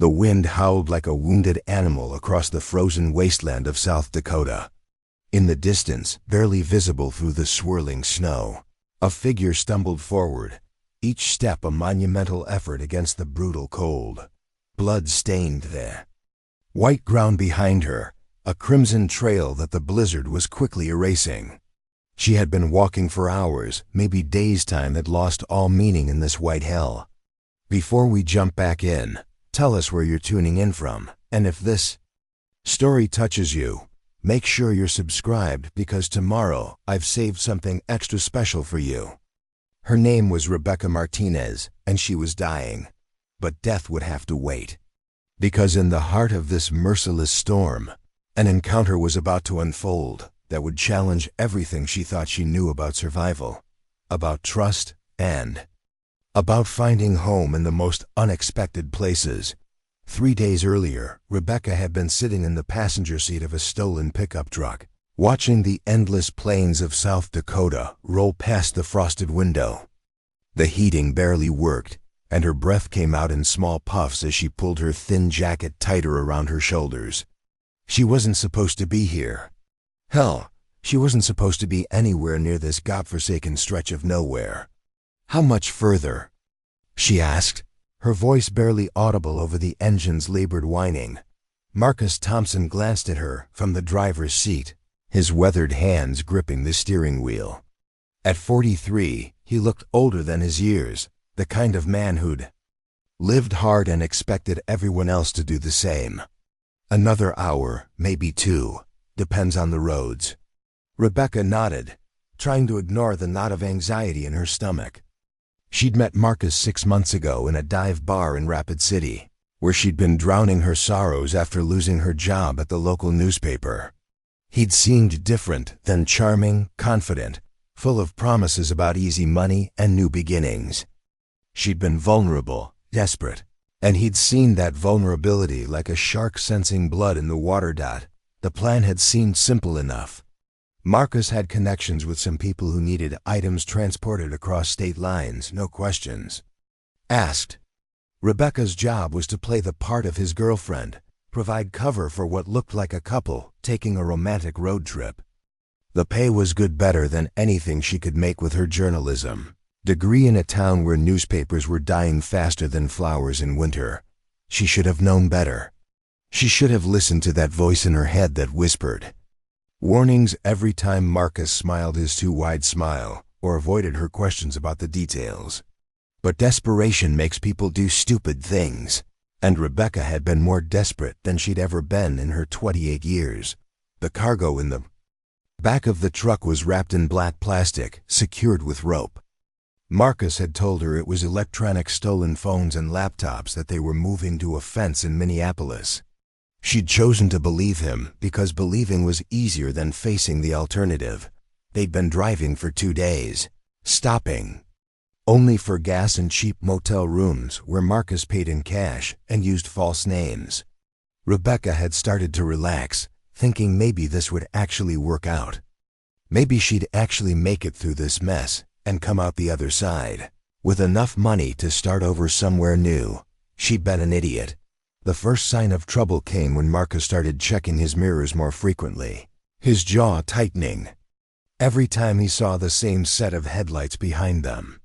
The wind howled like a wounded animal across the frozen wasteland of South Dakota. In the distance, barely visible through the swirling snow, a figure stumbled forward, each step a monumental effort against the brutal cold. Blood stained the white ground behind her, a crimson trail that the blizzard was quickly erasing. She had been walking for hours, maybe days' time that lost all meaning in this white hell. Before we jump back in, tell us where you're tuning in from, and if this story touches you, make sure you're subscribed because tomorrow I've saved something extra special for you. Her name was Rebecca Martinez, and she was dying, but death would have to wait. Because in the heart of this merciless storm, an encounter was about to unfold that would challenge everything she thought she knew about survival, about trust, and about finding home in the most unexpected places. 3 days earlier, Rebecca had been sitting in the passenger seat of a stolen pickup truck, watching the endless plains of South Dakota roll past the frosted window. The heating barely worked, and her breath came out in small puffs as she pulled her thin jacket tighter around her shoulders. She wasn't supposed to be here. Hell, she wasn't supposed to be anywhere near this godforsaken stretch of nowhere. How much further? She asked, her voice barely audible over the engine's labored whining. Marcus Thompson glanced at her from the driver's seat, his weathered hands gripping the steering wheel. At 43, he looked older than his years, the kind of man who'd lived hard and expected everyone else to do the same. Another hour, maybe 2, depends on the roads. Rebecca nodded, trying to ignore the knot of anxiety in her stomach. She'd met Marcus 6 months ago in a dive bar in Rapid City, where she'd been drowning her sorrows after losing her job at the local newspaper. He'd seemed different than charming, confident, full of promises about easy money and new beginnings. She'd been vulnerable, desperate, and he'd seen that vulnerability like a shark sensing blood in the water. The plan had seemed simple enough. Marcus had connections with some people who needed items transported across state lines, no questions asked. Rebecca's job was to play the part of his girlfriend, provide cover for what looked like a couple taking a romantic road trip. The pay was good, better than anything she could make with her journalism degree in a town where newspapers were dying faster than flowers in winter. She should have known better. She should have listened to that voice in her head that whispered warnings every time Marcus smiled his too wide smile or avoided her questions about the details. But desperation makes people do stupid things, and Rebecca had been more desperate than she'd ever been in her 28 years. The cargo in the back of the truck was wrapped in black plastic, secured with rope. Marcus had told her it was electronic stolen phones and laptops that they were moving to a fence in Minneapolis. She'd chosen to believe him because believing was easier than facing the alternative. They'd been driving for 2 days, stopping only for gas and cheap motel rooms where Marcus paid in cash and used false names. Rebecca had started to relax, thinking maybe this would actually work out. Maybe she'd actually make it through this mess and come out the other side with enough money to start over somewhere new. She'd been an idiot. The first sign of trouble came when Marcus started checking his mirrors more frequently, his jaw tightening every time he saw the same set of headlights behind them.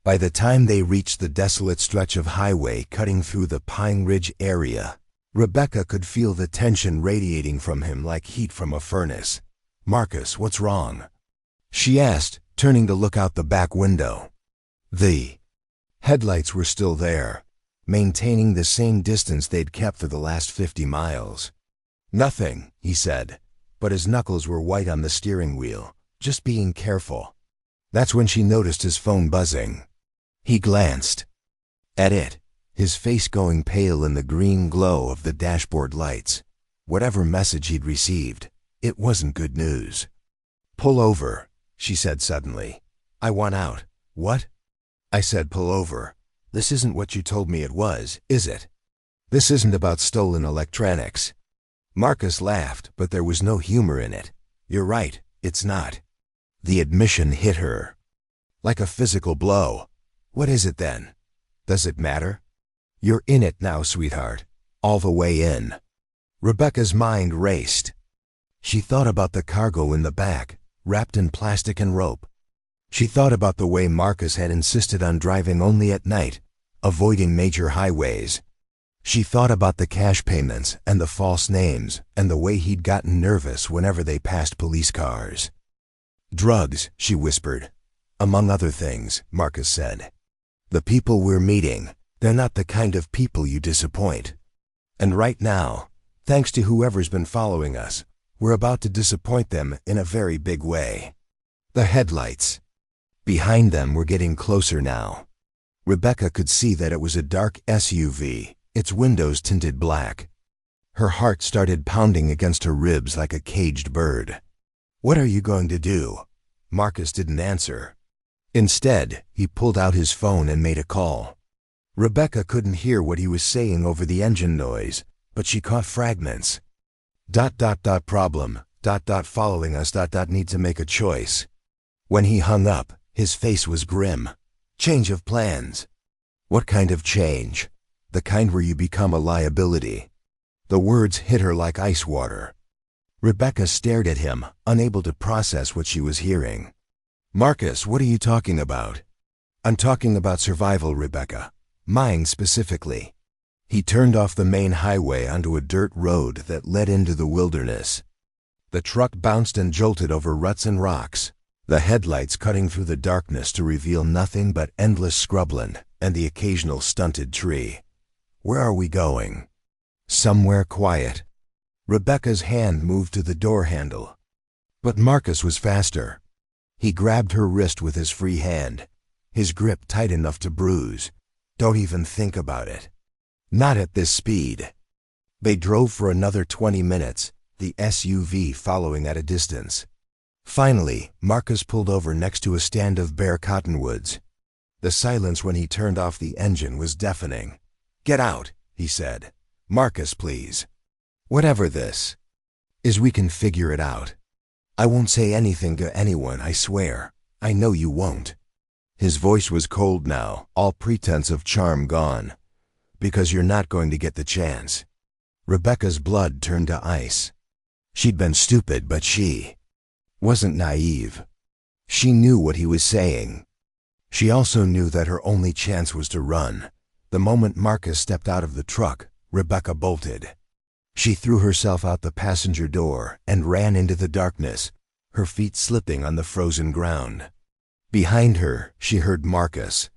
By the time they reached the desolate stretch of highway cutting through the Pine Ridge area, Rebecca could feel the tension radiating from him like heat from a furnace. "Marcus, what's wrong?" she asked, turning to look out the back window. The headlights were still there, maintaining the same distance they'd kept for the last 50 miles. "Nothing," he said, but his knuckles were white on the steering wheel, just being careful. That's when she noticed his phone buzzing. He glanced at it, his face going pale in the green glow of the dashboard lights. Whatever message he'd received, it wasn't good news. "Pull over," she said suddenly. "I want out." "What?" I said, "Pull over. This isn't what you told me it was, is it? This isn't about stolen electronics." Marcus laughed, but there was no humor in it. "You're right, it's not." The admission hit her like a physical blow. "What is it then? Does it matter?" "You're in it now, sweetheart. all the way in. Rebecca's mind raced. She thought about the cargo in the back, wrapped in plastic and rope. She thought about the way Marcus had insisted on driving only at night, avoiding major highways. She thought about the cash payments and the false names and the way he'd gotten nervous whenever they passed police cars. Drugs, she whispered. Among other things, Marcus said. The people we're meeting, they're not the kind of people you disappoint. And right now, thanks to whoever's been following us, we're about to disappoint them in a very big way. The headlights. Behind them were getting closer now. Rebecca could see that it was a dark SUV, its windows tinted black. Her heart started pounding against her ribs like a caged bird. What are you going to do? Marcus didn't answer. Instead, he pulled out his phone and made a call. Rebecca couldn't hear what he was saying over the engine noise, but she caught fragments. Problem, following us, need to make a choice. When he hung up, his face was grim. Change of plans. What kind of change? The kind where you become a liability. The words hit her like ice water. Rebecca stared at him, unable to process what she was hearing. Marcus, what are you talking about? I'm talking about survival, Rebecca. Mine specifically. He turned off the main highway onto a dirt road that led into the wilderness. The truck bounced and jolted over ruts and rocks, the headlights cutting through the darkness to reveal nothing but endless scrubland and the occasional stunted tree. Where are we going? Somewhere quiet. Rebecca's hand moved to the door handle. But Marcus was faster. He grabbed her wrist with his free hand, his grip tight enough to bruise. Don't even think about it. Not at this speed. They drove for another 20 minutes, the SUV following at a distance. Finally, Marcus pulled over next to a stand of bare cottonwoods. The silence when he turned off the engine was deafening. Get out, he said. Marcus, please. Whatever this is, we can figure it out. I won't say anything to anyone, I swear. I know you won't. His voice was cold now, all pretense of charm gone. Because you're not going to get the chance. Rebecca's blood turned to ice. She'd been stupid, but she wasn't naive. She knew what he was saying. She also knew that her only chance was to run. The moment Marcus stepped out of the truck, Rebecca bolted. She threw herself out the passenger door and ran into the darkness, her feet slipping on the frozen ground. Behind her, she heard Marcus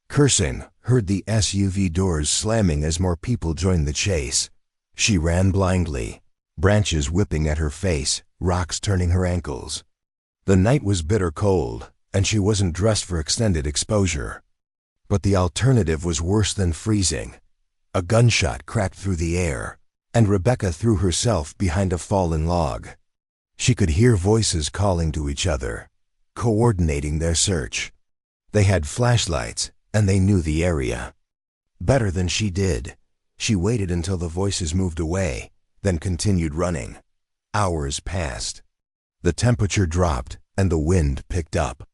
cursing, heard the SUV doors slamming as more people joined the chase. She ran blindly, branches whipping at her face, rocks turning her ankles. The night was bitter cold, and she wasn't dressed for extended exposure. But the alternative was worse than freezing. A gunshot cracked through the air, and Rebecca threw herself behind a fallen log. She could hear voices calling to each other, coordinating their search. They had flashlights, and they knew the area better than she did. She waited until the voices moved away, then continued running. Hours passed. The temperature dropped, and the wind picked up.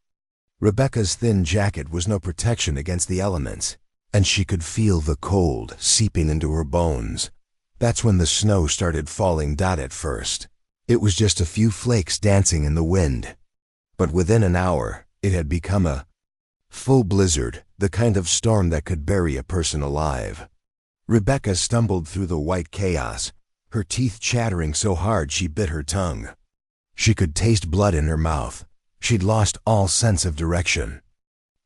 Rebecca's thin jacket was no protection against the elements, and she could feel the cold seeping into her bones. That's when the snow started falling. At first, it was just a few flakes dancing in the wind. But within an hour, it had become a full blizzard, the kind of storm that could bury a person alive. Rebecca stumbled through the white chaos, her teeth chattering so hard she bit her tongue. She could taste blood in her mouth. She'd lost all sense of direction.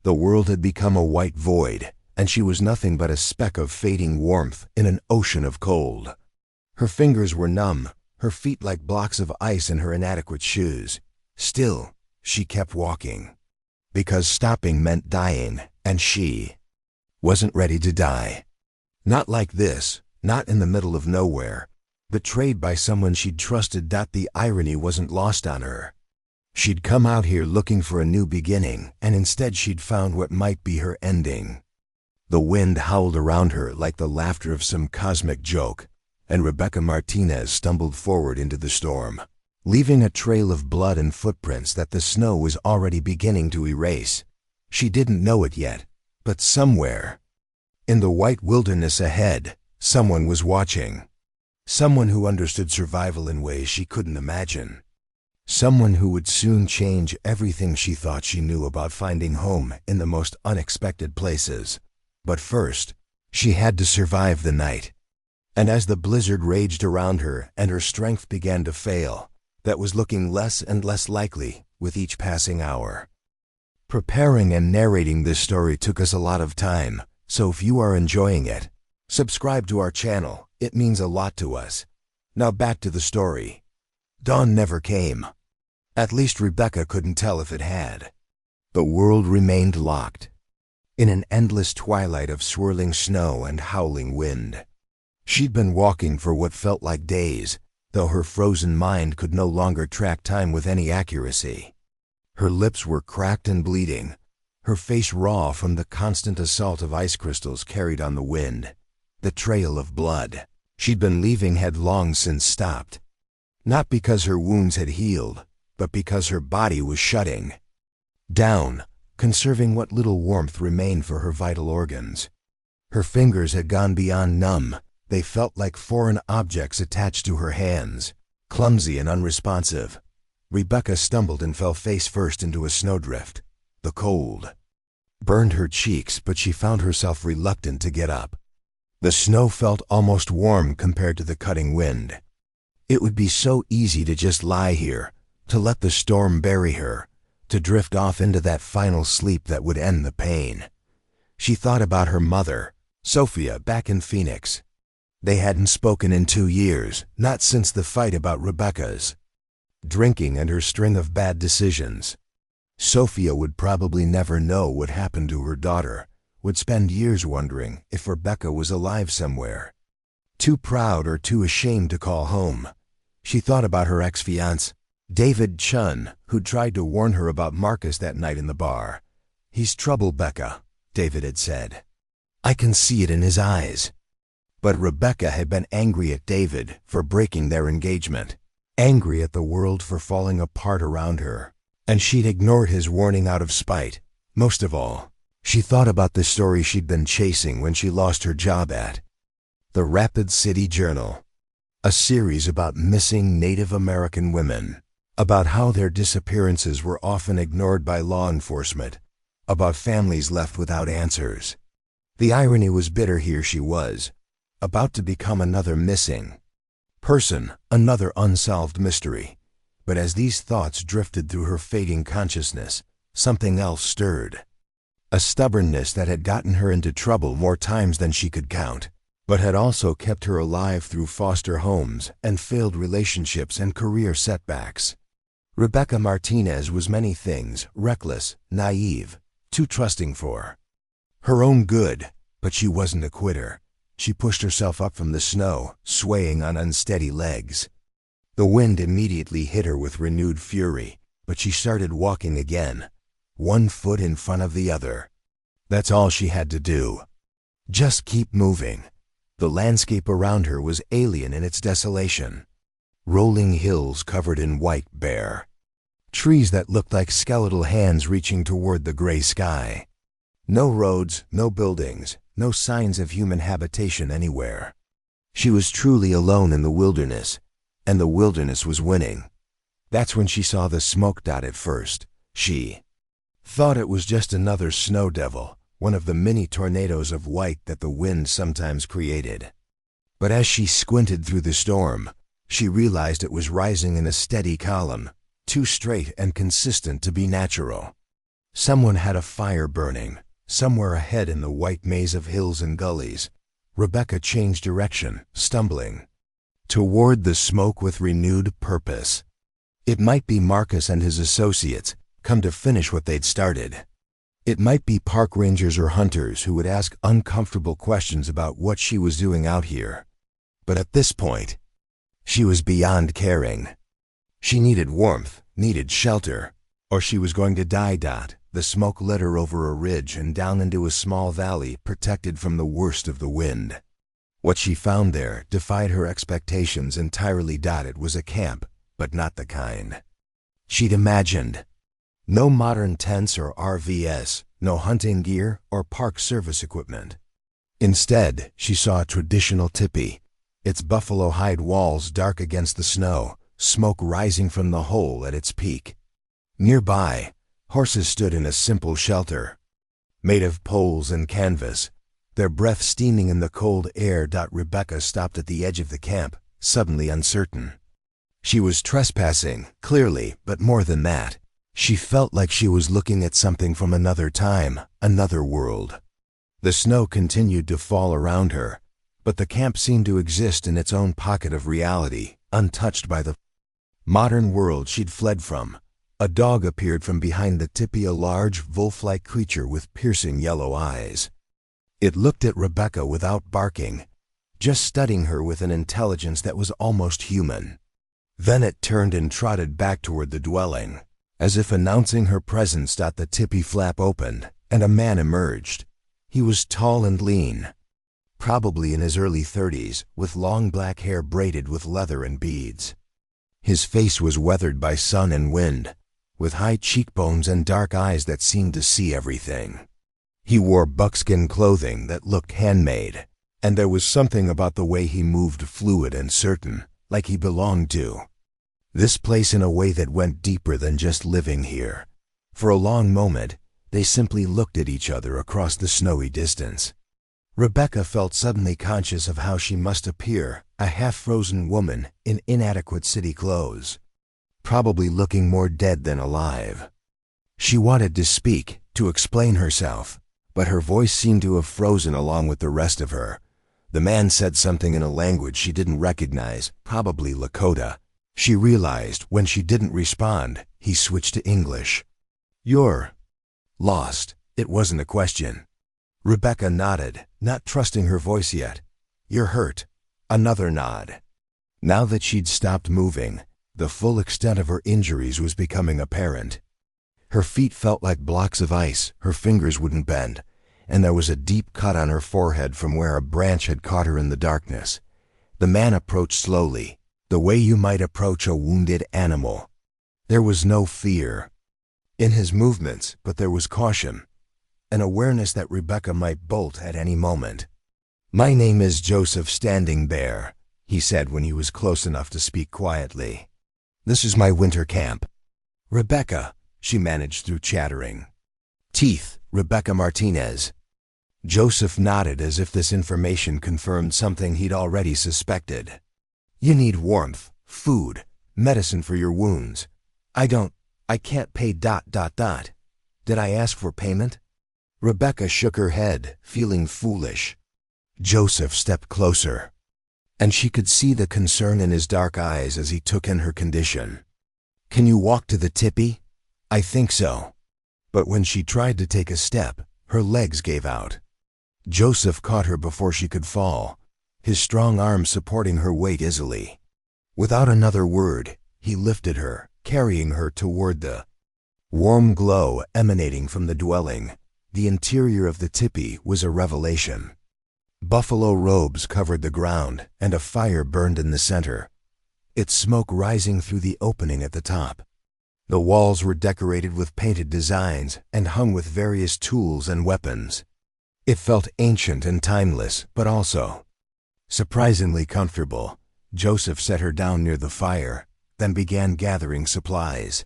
The world had become a white void, and she was nothing but a speck of fading warmth in an ocean of cold. Her fingers were numb, her feet like blocks of ice in her inadequate shoes. Still, she kept walking. Because stopping meant dying, and she wasn't ready to die. Not like this, not in the middle of nowhere, betrayed by someone she'd trusted. The irony wasn't lost on her. She'd come out here looking for a new beginning, and instead she'd found what might be her ending. The wind howled around her like the laughter of some cosmic joke, and Rebecca Martinez stumbled forward into the storm, leaving a trail of blood and footprints that the snow was already beginning to erase. She didn't know it yet, but somewhere in the white wilderness ahead, Someone was watching. Someone who understood survival in ways she couldn't imagine. Someone who would soon change everything she thought she knew about finding home in the most unexpected places. But first, she had to survive the night. And as the blizzard raged around her and her strength began to fail, that was looking less and less likely with each passing hour. Preparing and narrating this story took us a lot of time, so if you are enjoying it, subscribe to our channel. It means a lot to us. Now back to the story. Dawn never came. At least Rebecca couldn't tell if it had. The world remained locked in an endless twilight of swirling snow and howling wind. She'd been walking for what felt like days, though her frozen mind could no longer track time with any accuracy. Her lips were cracked and bleeding, her face raw from the constant assault of ice crystals carried on the wind. The trail of blood she'd been leaving had long since stopped. Not because her wounds had healed, but because her body was shutting down, conserving what little warmth remained for her vital organs. Her fingers had gone beyond numb. They felt like foreign objects attached to her hands, clumsy and unresponsive. Rebecca stumbled and fell face first into a snowdrift. The cold burned her cheeks, but she found herself reluctant to get up. The snow felt almost warm compared to the cutting wind. It would be so easy to just lie here, to let the storm bury her, to drift off into that final sleep that would end the pain. She thought about her mother, Sophia, back in Phoenix. They hadn't spoken in 2 years, not since the fight about Rebecca's drinking and her string of bad decisions. Sophia would probably never know what happened to her daughter, would spend years wondering if Rebecca was alive somewhere. Too proud or too ashamed to call home. She thought about her ex-fiancé, David Chun, who'd tried to warn her about Marcus that night in the bar. "He's trouble, Becca," David had said. "I can see it in his eyes." But Rebecca had been angry at David for breaking their engagement, angry at the world for falling apart around her, and she'd ignored his warning out of spite. Most of all, she thought about the story she'd been chasing when she lost her job at the Rapid City Journal, a series about missing Native American women, about how their disappearances were often ignored by law enforcement, about families left without answers. The irony was bitter. Here she was, about to become another missing person, another unsolved mystery. But as these thoughts drifted through her fading consciousness, something else stirred. A stubbornness that had gotten her into trouble more times than she could count, but had also kept her alive through foster homes and failed relationships and career setbacks. Rebecca Martinez was many things: reckless, naive, too trusting for her own good, but she wasn't a quitter. She pushed herself up from the snow, swaying on unsteady legs. The wind immediately hit her with renewed fury, but she started walking again, one foot in front of the other. That's all she had to do. Just keep moving. The landscape around her was alien in its desolation. Rolling hills covered in white bare, trees that looked like skeletal hands reaching toward the gray sky. No roads, no buildings, no signs of human habitation anywhere. She was truly alone in the wilderness, and the wilderness was winning. That's when she saw the smoke dot at first. She thought it was just another snow devil, one of the many tornadoes of white that the wind sometimes created. But as she squinted through the storm, she realized it was rising in a steady column, too straight and consistent to be natural. Someone had a fire burning, somewhere ahead in the white maze of hills and gullies. Rebecca changed direction, stumbling toward the smoke with renewed purpose. It might be Marcus and his associates, come to finish what they'd started. It might be park rangers or hunters who would ask uncomfortable questions about what she was doing out here. But at this point, she was beyond caring. She needed warmth, needed shelter, or she was going to die. The smoke led her over a ridge and down into a small valley protected from the worst of the wind. What she found there defied her expectations entirely. It was a camp, but not the kind she'd imagined. No modern tents or RVs, no hunting gear or park service equipment. Instead, she saw a traditional tipi, its buffalo hide walls dark against the snow, smoke rising from the hole at its peak. Nearby, horses stood in a simple shelter, made of poles and canvas, their breath steaming in the cold air. Rebecca stopped at the edge of the camp, suddenly uncertain. She was trespassing, clearly, but more than that. She felt like she was looking at something from another time, another world. The snow continued to fall around her, but the camp seemed to exist in its own pocket of reality, untouched by the modern world she'd fled from. A dog appeared from behind the tipi, a large, wolf-like creature with piercing yellow eyes. It looked at Rebecca without barking, just studying her with an intelligence that was almost human. Then it turned and trotted back toward the dwelling, as if announcing her presence. The tipi flap opened, and a man emerged. He was tall and lean, probably in his early 30s, with long black hair braided with leather and beads. His face was weathered by sun and wind, with high cheekbones and dark eyes that seemed to see everything. He wore buckskin clothing that looked handmade, and there was something about the way he moved fluid and certain, like he belonged to this place in a way that went deeper than just living here. For a long moment, they simply looked at each other across the snowy distance. Rebecca felt suddenly conscious of how she must appear, a half-frozen woman in inadequate city clothes, probably looking more dead than alive. She wanted to speak, to explain herself, but her voice seemed to have frozen along with the rest of her. The man said something in a language she didn't recognize, probably Lakota. She realized when she didn't respond, he switched to English. "You're lost." It wasn't a question. Rebecca nodded, not trusting her voice yet. "You're hurt." Another nod. Now that she'd stopped moving, the full extent of her injuries was becoming apparent. Her feet felt like blocks of ice, her fingers wouldn't bend, and there was a deep cut on her forehead from where a branch had caught her in the darkness. The man approached slowly, the way you might approach a wounded animal. There was no fear in his movements, but there was caution, an awareness that Rebecca might bolt at any moment. "My name is Joseph Standing Bear," he said when he was close enough to speak quietly. "This is my winter camp." "Rebecca," she managed through chattering teeth. "Rebecca Martinez." Joseph nodded as if this information confirmed something he'd already suspected. "You need warmth, food, medicine for your wounds. I can't pay ... Did I ask for payment?" Rebecca shook her head, feeling foolish. Joseph stepped closer, and she could see the concern in his dark eyes as he took in her condition. "Can you walk to the tipi?" "I think so." But when she tried to take a step, her legs gave out. Joseph caught her before she could fall, his strong arm supporting her weight easily. Without another word, he lifted her, carrying her toward the warm glow emanating from the dwelling. The interior of the tipi was a revelation. Buffalo robes covered the ground, and a fire burned in the center, its smoke rising through the opening at the top. The walls were decorated with painted designs and hung with various tools and weapons. It felt ancient and timeless, but also surprisingly comfortable. Joseph set her down near the fire, then began gathering supplies.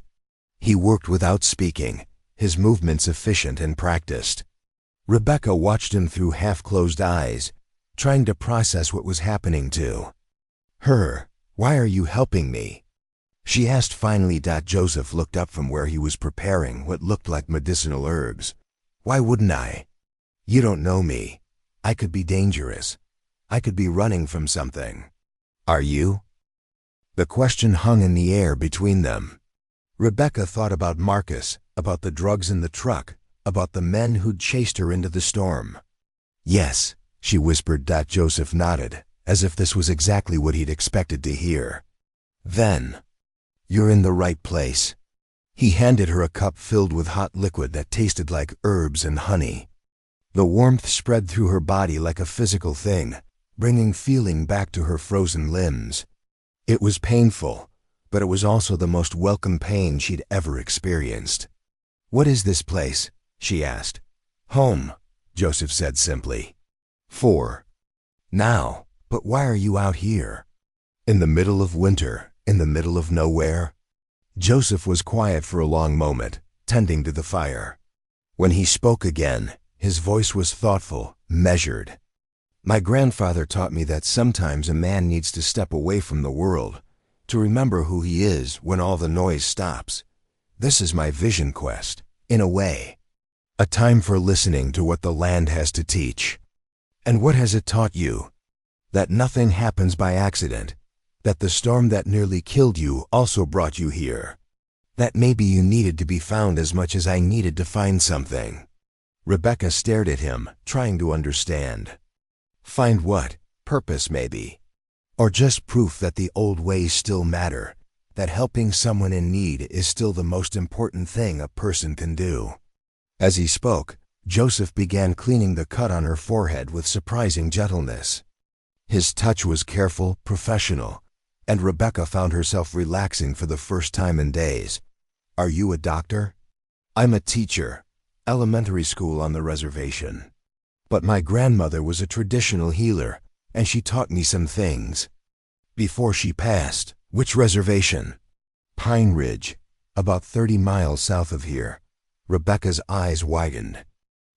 He worked without speaking, his movements efficient and practiced. Rebecca watched him through half-closed eyes, trying to process what was happening to her. "Why are you helping me?" she asked finally. Joseph looked up from where he was preparing what looked like medicinal herbs. "Why wouldn't I? You don't know me. I could be dangerous. I could be running from something." "Are you?" The question hung in the air between them. Rebecca thought about Marcus, about the drugs in the truck, about the men who'd chased her into the storm. "Yes," she whispered. Joseph nodded, as if this was exactly what he'd expected to hear. "Then you're in the right place." He handed her a cup filled with hot liquid that tasted like herbs and honey. The warmth spread through her body like a physical thing, bringing feeling back to her frozen limbs. It was painful, but it was also the most welcome pain she'd ever experienced. "What is this place?" she asked. "Home," Joseph said simply. 4. Now, but why are you out here? In the middle of winter, in the middle of nowhere? Joseph was quiet for a long moment, tending to the fire. When he spoke again, his voice was thoughtful, measured. My grandfather taught me that sometimes a man needs to step away from the world, to remember who he is when all the noise stops. This is my vision quest, in a way. A time for listening to what the land has to teach. And what has it taught you? That nothing happens by accident. That the storm that nearly killed you also brought you here. That maybe you needed to be found as much as I needed to find something. Rebecca stared at him, trying to understand. Find what? Purpose, maybe. Or just proof that the old ways still matter, that helping someone in need is still the most important thing a person can do. As he spoke, Joseph began cleaning the cut on her forehead with surprising gentleness. His touch was careful, professional, and Rebecca found herself relaxing for the first time in days. Are you a doctor? I'm a teacher, elementary school on the reservation. But my grandmother was a traditional healer, and she taught me some things. Before she passed, which reservation? Pine Ridge, about 30 miles south of here. Rebecca's eyes widened.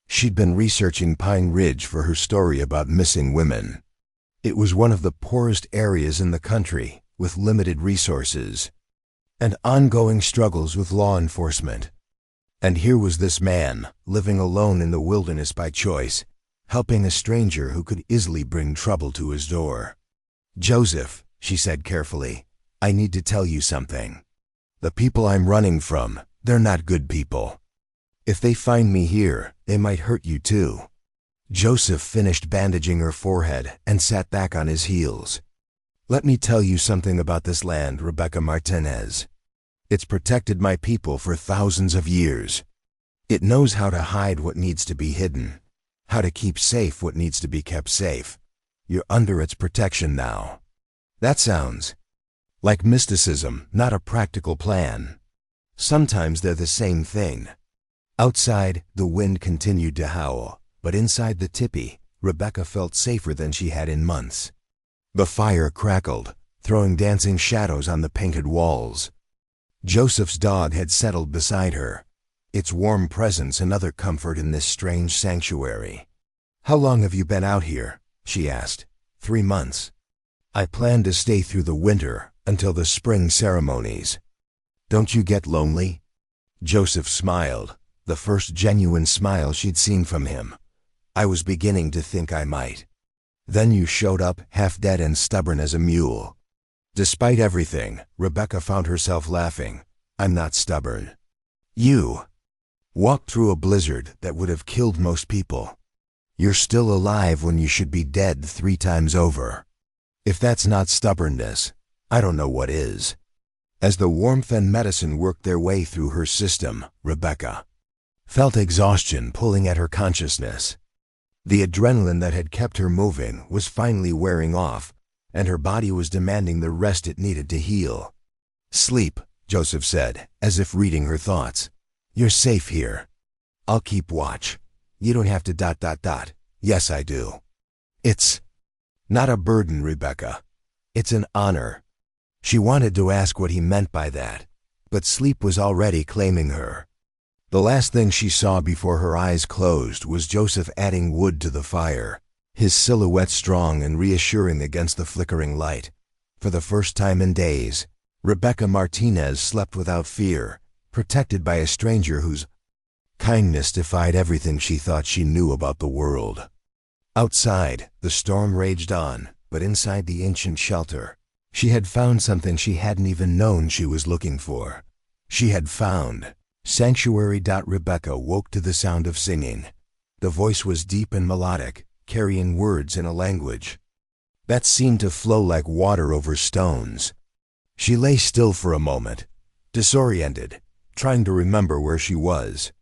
She'd been researching Pine Ridge for her story about missing women. It was one of the poorest areas in the country, with limited resources, and ongoing struggles with law enforcement. And here was this man, living alone in the wilderness by choice, helping a stranger who could easily bring trouble to his door. Joseph, she said carefully, I need to tell you something. The people I'm running from, they're not good people. If they find me here, they might hurt you too. Joseph finished bandaging her forehead and sat back on his heels. Let me tell you something about this land, Rebecca Martinez. It's protected my people for thousands of years. It knows how to hide what needs to be hidden, how to keep safe what needs to be kept safe. You're under its protection now. That sounds like mysticism, not a practical plan. Sometimes they're the same thing. Outside, the wind continued to howl, but inside the tipi, Rebecca felt safer than she had in months. The fire crackled, throwing dancing shadows on the painted walls. Joseph's dog had settled beside her, its warm presence another comfort in this strange sanctuary. How long have you been out here? She asked. 3 months. I plan to stay through the winter, until the spring ceremonies. Don't you get lonely? Joseph smiled, the first genuine smile she'd seen from him. I was beginning to think I might. Then you showed up, half dead and stubborn as a mule. Despite everything, Rebecca found herself laughing. I'm not stubborn. You walked through a blizzard that would have killed most people. You're still alive when you should be dead 3 times over. If that's not stubbornness, I don't know what is. As the warmth and medicine worked their way through her system, Rebecca felt exhaustion pulling at her consciousness. The adrenaline that had kept her moving was finally wearing off, and her body was demanding the rest it needed to heal. Sleep, Joseph said, as if reading her thoughts. You're safe here. I'll keep watch. You don't have to ... Yes, I do. It's not a burden, Rebecca. It's an honor. She wanted to ask what he meant by that, but sleep was already claiming her. The last thing she saw before her eyes closed was Joseph adding wood to the fire, his silhouette strong and reassuring against the flickering light. For the first time in days, Rebecca Martinez slept without fear, protected by a stranger whose kindness defied everything she thought she knew about the world. Outside, the storm raged on, but inside the ancient shelter, she had found something she hadn't even known she was looking for. She had found sanctuary. Rebecca woke to the sound of singing. The voice was deep and melodic, carrying words in a language that seemed to flow like water over stones. She lay still for a moment, disoriented, trying to remember where she was.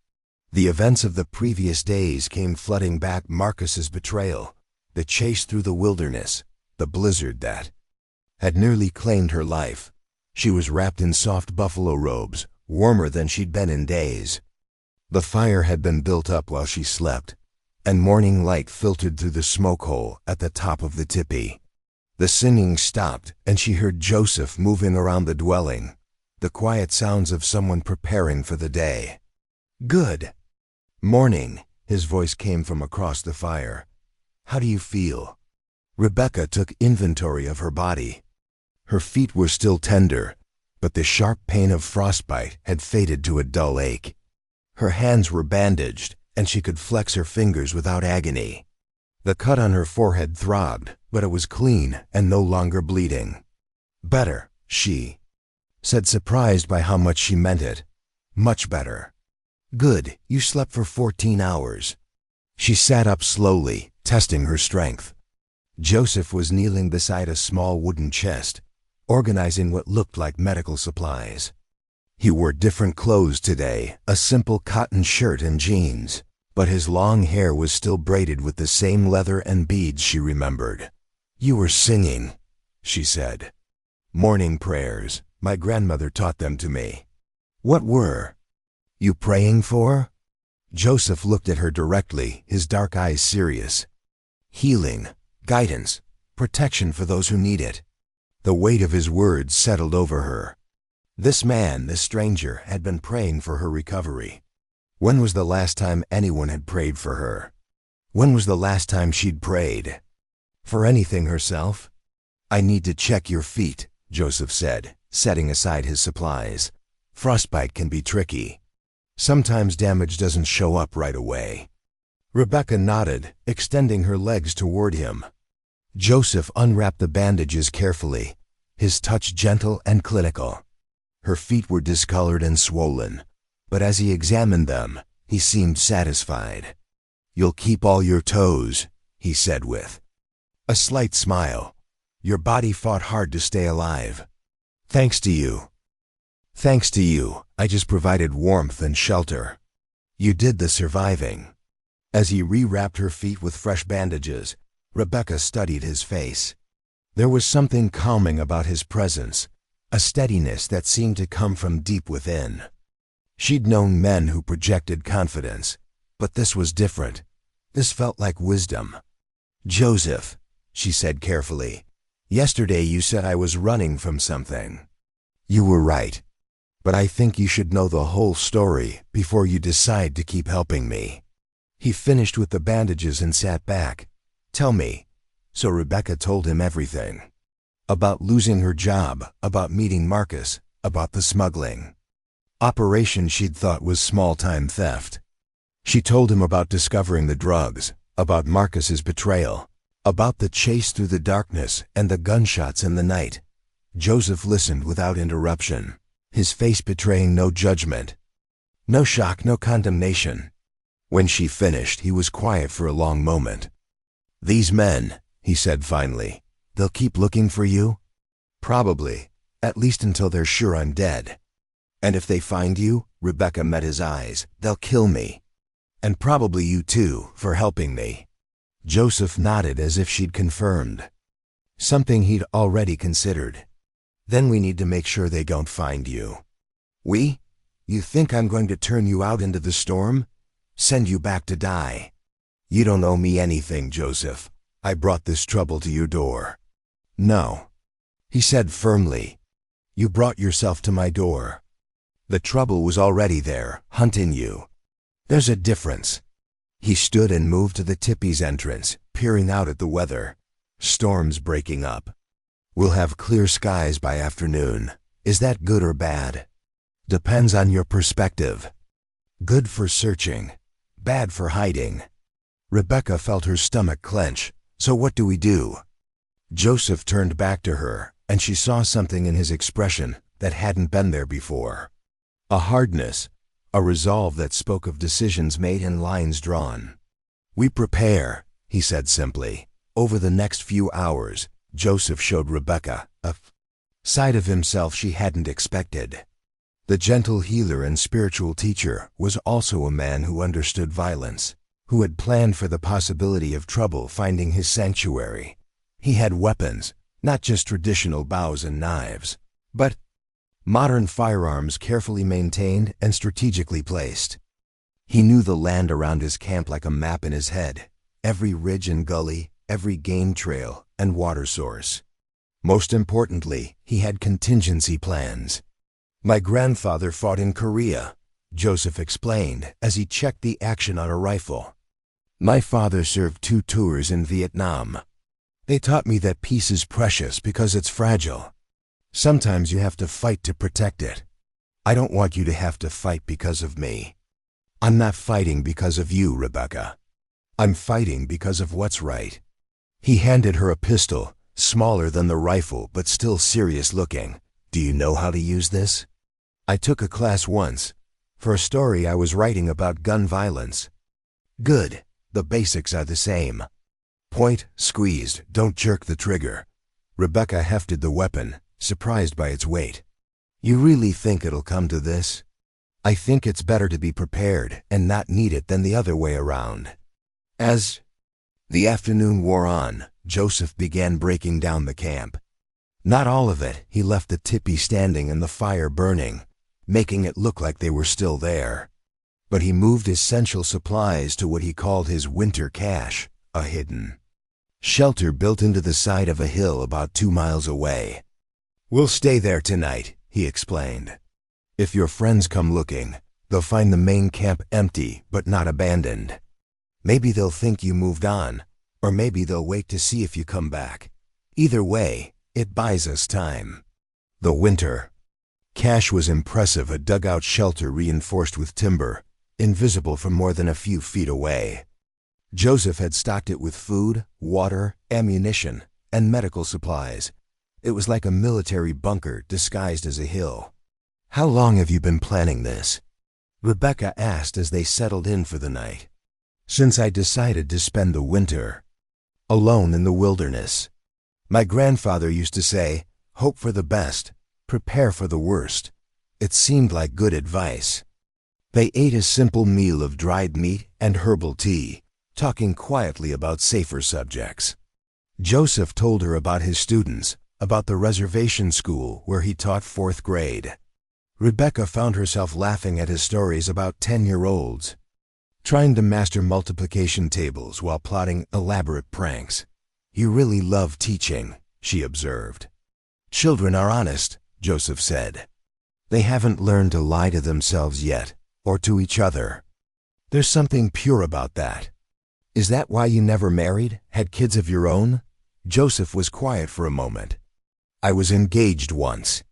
The events of the previous days came flooding back: Marcus's betrayal, the chase through the wilderness, the blizzard that had nearly claimed her life. She was wrapped in soft buffalo robes, warmer than she'd been in days. The fire had been built up while she slept, and morning light filtered through the smoke hole at the top of the tipi. The singing stopped, and she heard Joseph moving around the dwelling, the quiet sounds of someone preparing for the day. "Good morning," his voice came from across the fire. "How do you feel?" Rebecca took inventory of her body. Her feet were still tender, but the sharp pain of frostbite had faded to a dull ache. Her hands were bandaged, and she could flex her fingers without agony. The cut on her forehead throbbed, but it was clean and no longer bleeding. "Better," she said, surprised by how much she meant it. "Much better." "Good, you slept for 14 hours. She sat up slowly, testing her strength. Joseph was kneeling beside a small wooden chest, organizing what looked like medical supplies. He wore different clothes today, a simple cotton shirt and jeans, but his long hair was still braided with the same leather and beads she remembered. "You were singing," she said. "Morning prayers. My grandmother taught them to me." "What were you praying for?" Joseph looked at her directly, his dark eyes serious. "Healing, guidance, protection for those who need it." The weight of his words settled over her. This man, this stranger, had been praying for her recovery. When was the last time anyone had prayed for her? When was the last time she'd prayed? For anything herself? "I need to check your feet," Joseph said, setting aside his supplies. "Frostbite can be tricky. Sometimes damage doesn't show up right away." Rebecca nodded, extending her legs toward him. Joseph unwrapped the bandages carefully, his touch gentle and clinical. Her feet were discolored and swollen, but as he examined them, he seemed satisfied. "You'll keep all your toes," he said with a slight smile. "Your body fought hard to stay alive. Thanks to you. Thanks to you, I just provided warmth and shelter. You did the surviving." As he rewrapped her feet with fresh bandages, Rebecca studied his face. There was something calming about his presence, a steadiness that seemed to come from deep within. She'd known men who projected confidence, but this was different. This felt like wisdom. "Joseph," she said carefully, "yesterday you said I was running from something. You were right, but I think you should know the whole story before you decide to keep helping me." He finished with the bandages and sat back. "Tell me." So Rebecca told him everything. About losing her job, about meeting Marcus, about the smuggling operation she'd thought was small-time theft. She told him about discovering the drugs, about Marcus's betrayal, about the chase through the darkness and the gunshots in the night. Joseph listened without interruption, his face betraying no judgment, no shock, no condemnation. When she finished, he was quiet for a long moment. "These men," he said finally, "they'll keep looking for you?" "Probably, at least until they're sure I'm dead." "And if they find you," Rebecca met his eyes, "they'll kill me. And probably you too, for helping me." Joseph nodded as if she'd confirmed something he'd already considered. "Then we need to make sure they don't find you." "We? You think I'm going to turn you out into the storm? Send you back to die? You don't owe me anything, Joseph. I brought this trouble to your door." "No," he said firmly. "You brought yourself to my door. The trouble was already there, hunting you. There's a difference." He stood and moved to the tipi's entrance, peering out at the weather. "Storm's breaking up. We'll have clear skies by afternoon. Is that good or bad?" "Depends on your perspective. Good for searching, bad for hiding." Rebecca felt her stomach clench. "So what do we do?" Joseph turned back to her, and she saw something in his expression that hadn't been there before. A hardness, a resolve that spoke of decisions made and lines drawn. "We prepare," he said simply. Over the next few hours, Joseph showed Rebecca a side of himself she hadn't expected. The gentle healer and spiritual teacher was also a man who understood violence, who had planned for the possibility of trouble finding his sanctuary. He had weapons, not just traditional bows and knives, but modern firearms carefully maintained and strategically placed. He knew the land around his camp like a map in his head, every ridge and gully, every game trail and water source. Most importantly, he had contingency plans. "My grandfather fought in Korea," Joseph explained as he checked the action on a rifle. "My father served 2 tours in Vietnam. They taught me that peace is precious because it's fragile. Sometimes you have to fight to protect it. I don't want you to have to fight because of me. I'm not fighting because of you, Rebecca. I'm fighting because of what's right." He handed her a pistol, smaller than the rifle but still serious looking. "Do you know how to use this?" "I took a class once, for a story I was writing about gun violence." "Good. The basics are the same. Point, squeezed, don't jerk the trigger." Rebecca hefted the weapon, surprised by its weight. "You really think it'll come to this?" "I think it's better to be prepared and not need it than the other way around." As the afternoon wore on, Joseph began breaking down the camp. Not all of it. He left the tipi standing and the fire burning, making it look like they were still there. But he moved essential supplies to what he called his winter cache, a hidden shelter built into the side of a hill about 2 miles away. "We'll stay there tonight," he explained. "If your friends come looking, they'll find the main camp empty but not abandoned. Maybe they'll think you moved on, or maybe they'll wait to see if you come back. Either way, it buys us time." The winter cache was impressive, a dugout shelter reinforced with timber, invisible from more than a few feet away. Joseph had stocked it with food, water, ammunition, and medical supplies. It was like a military bunker disguised as a hill. "How long have you been planning this?" Rebecca asked as they settled in for the night. "Since I decided to spend the winter alone in the wilderness. My grandfather used to say, 'Hope for the best, prepare for the worst.' It seemed like good advice." They ate a simple meal of dried meat and herbal tea, talking quietly about safer subjects. Joseph told her about his students, about the reservation school where he taught 4th grade. Rebecca found herself laughing at his stories about 10-year-olds, trying to master multiplication tables while plotting elaborate pranks. "You really love teaching," she observed. "Children are honest," Joseph said. "They haven't learned to lie to themselves yet, or to each other. There's something pure about that." "Is that why you never married, had kids of your own?" Joseph was quiet for a moment. "I was engaged once.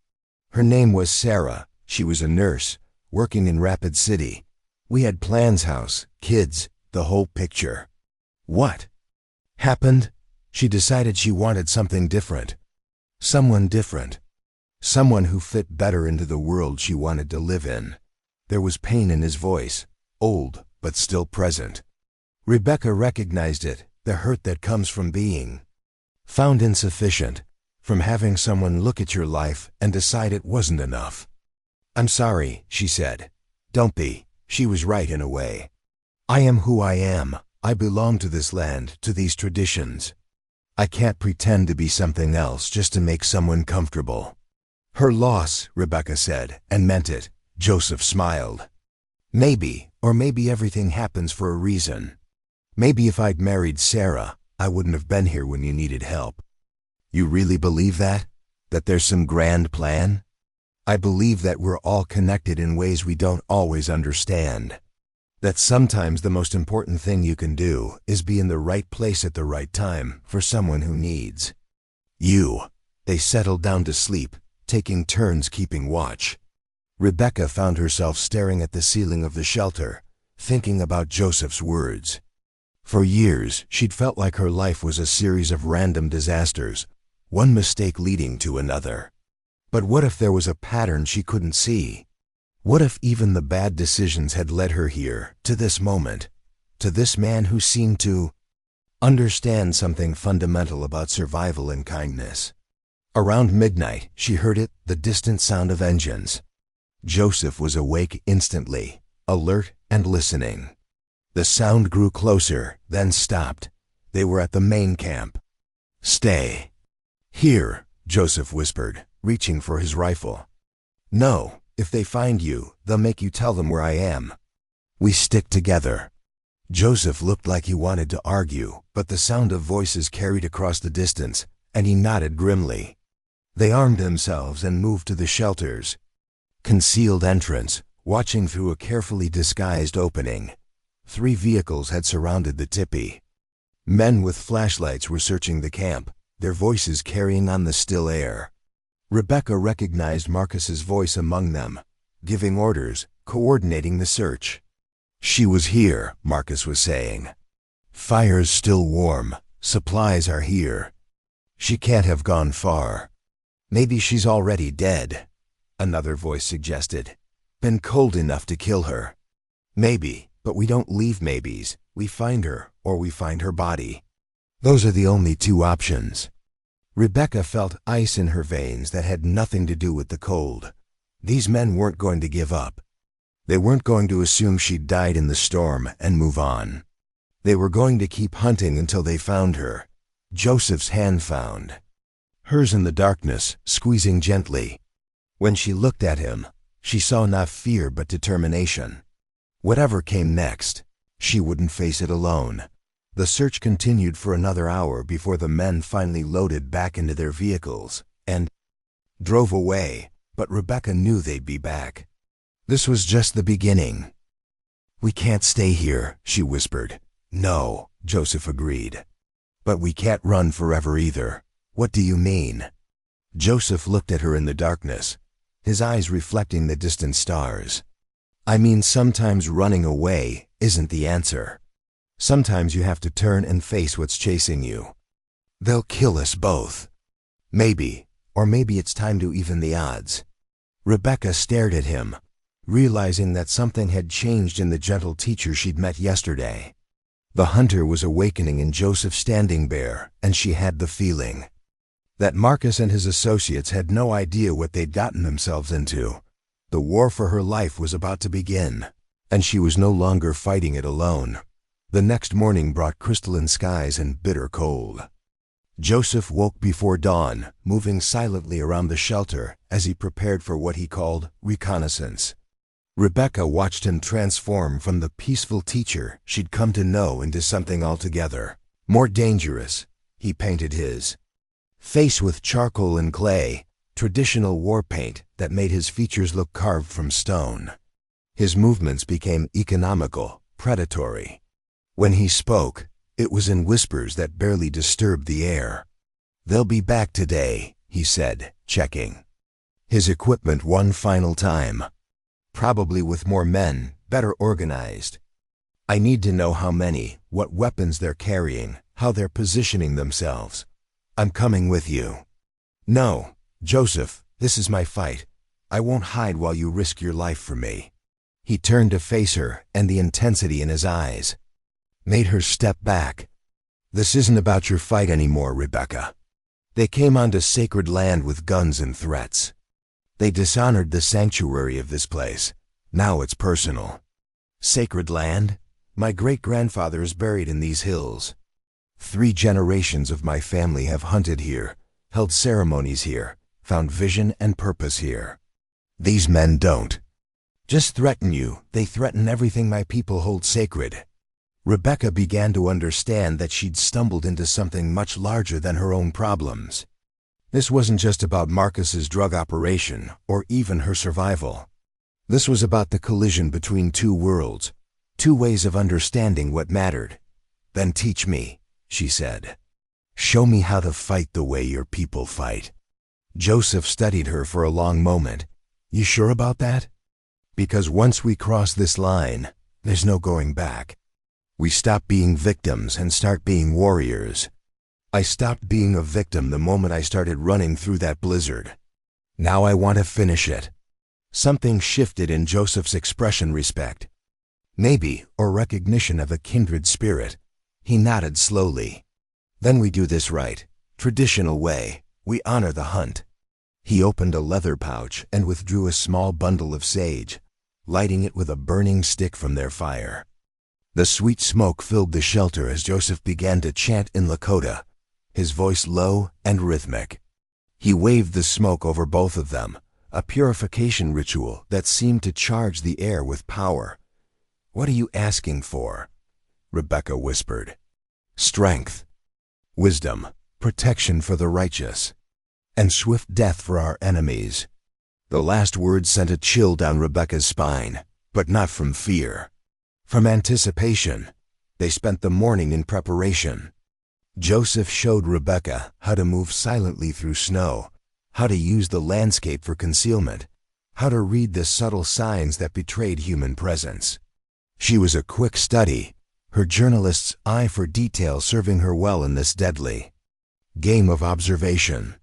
Her name was Sarah. She was a nurse, working in Rapid City. We had plans, house, kids, the whole picture." "What happened?" "She decided she wanted something different. Someone different. Someone who fit better into the world she wanted to live in." There was pain in his voice, old but still present. Rebecca recognized it, the hurt that comes from being found insufficient, from having someone look at your life and decide it wasn't enough. "I'm sorry," she said. "Don't be." She was right in a way. "I am who I am. I belong to this land, to these traditions. I can't pretend to be something else just to make someone comfortable." "Her loss," Rebecca said, and meant it. Joseph smiled. "Maybe, or maybe everything happens for a reason. Maybe if I'd married Sarah, I wouldn't have been here when you needed help." "You really believe that? That there's some grand plan?" "I believe that we're all connected in ways we don't always understand. That sometimes the most important thing you can do is be in the right place at the right time for someone who needs you." They settled down to sleep, taking turns keeping watch. Rebecca found herself staring at the ceiling of the shelter, thinking about Joseph's words. For years, she'd felt like her life was a series of random disasters, one mistake leading to another. But what if there was a pattern she couldn't see? What if even the bad decisions had led her here, to this moment, to this man who seemed to understand something fundamental about survival and kindness? Around midnight, she heard it, the distant sound of engines. Joseph was awake instantly, alert and listening. The sound grew closer, then stopped. They were at the main camp. "Stay here," Joseph whispered, reaching for his rifle. "No, if they find you, they'll make you tell them where I am." We stick together." Joseph looked like he wanted to argue, but the sound of voices carried across the distance, and he nodded grimly. They armed themselves and moved to the shelter's concealed entrance, watching through a carefully disguised opening. 3 vehicles had surrounded the tipi. Men with flashlights were searching the camp, their voices carrying on the still air. Rebecca recognized Marcus's voice among them, giving orders, coordinating the search. "She was here," Marcus was saying. "Fire's still warm. Supplies are here. She can't have gone far. Maybe she's already dead," another voice suggested. "Been cold enough to kill her." "Maybe, but we don't leave maybes. We find her, or we find her body. Those are the only 2 options." Rebecca felt ice in her veins that had nothing to do with the cold. These men weren't going to give up. They weren't going to assume she'd died in the storm and move on. They were going to keep hunting until they found her. Joseph's hand found hers in the darkness, squeezing gently. When she looked at him, she saw not fear but determination. Whatever came next, she wouldn't face it alone. The search continued for another hour before the men finally loaded back into their vehicles and drove away, but Rebecca knew they'd be back. This was just the beginning. "We can't stay here," she whispered. "No," Joseph agreed. "But we can't run forever either." "What do you mean?" Joseph looked at her in the darkness, his eyes reflecting the distant stars. "I mean, sometimes running away isn't the answer. Sometimes you have to turn and face what's chasing you. They'll kill us both. Maybe, or maybe it's time to even the odds." Rebecca stared at him, realizing that something had changed in the gentle teacher she'd met yesterday. The hunter was awakening in Joseph Standing Bear, and she had the feeling that Marcus and his associates had no idea what they'd gotten themselves into. The war for her life was about to begin, and she was no longer fighting it alone. The next morning brought crystalline skies and bitter cold. Joseph woke before dawn, moving silently around the shelter as he prepared for what he called reconnaissance. Rebecca watched him transform from the peaceful teacher she'd come to know into something altogether more dangerous. He painted his face with charcoal and clay, traditional war paint that made his features look carved from stone. His movements became economical, predatory. When he spoke, it was in whispers that barely disturbed the air. "They'll be back today," he said, checking his equipment one final time. "Probably with more men, better organized. I need to know how many, what weapons they're carrying, how they're positioning themselves. I'm coming with you." "No, Joseph, this is my fight. I won't hide while you risk your life for me." He turned to face her, and the intensity in his eyes made her step back. "This isn't about your fight anymore, Rebecca. They came onto sacred land with guns and threats. They dishonored the sanctuary of this place. Now it's personal." "Sacred land? My great-grandfather is buried in these hills. 3 generations of my family have hunted here, held ceremonies here, found vision and purpose here. These men don't just threaten you, they threaten everything my people hold sacred." Rebecca began to understand that she'd stumbled into something much larger than her own problems. This wasn't just about Marcus's drug operation, or even her survival. This was about the collision between 2 worlds, 2 ways of understanding what mattered. "Then teach me," she said. "Show me how to fight the way your people fight." Joseph studied her for a long moment. "You sure about that?" "Because once we cross this line, there's no going back. We stop being victims and start being warriors. I stopped being a victim the moment I started running through that blizzard. Now I want to finish it." Something shifted in Joseph's expression. Respect, maybe, or recognition of a kindred spirit. He nodded slowly. "Then we do this right, traditional way. We honor the hunt." He opened a leather pouch and withdrew a small bundle of sage, lighting it with a burning stick from their fire. The sweet smoke filled the shelter as Joseph began to chant in Lakota, his voice low and rhythmic. He waved the smoke over both of them, a purification ritual that seemed to charge the air with power. "What are you asking for?" Rebecca whispered. "Strength, wisdom, protection for the righteous, and swift death for our enemies." The last words sent a chill down Rebecca's spine, but not from fear. From anticipation. They spent the morning in preparation. Joseph showed Rebecca how to move silently through snow, how to use the landscape for concealment, how to read the subtle signs that betrayed human presence. She was a quick study, her journalist's eye for detail serving her well in this deadly game of observation.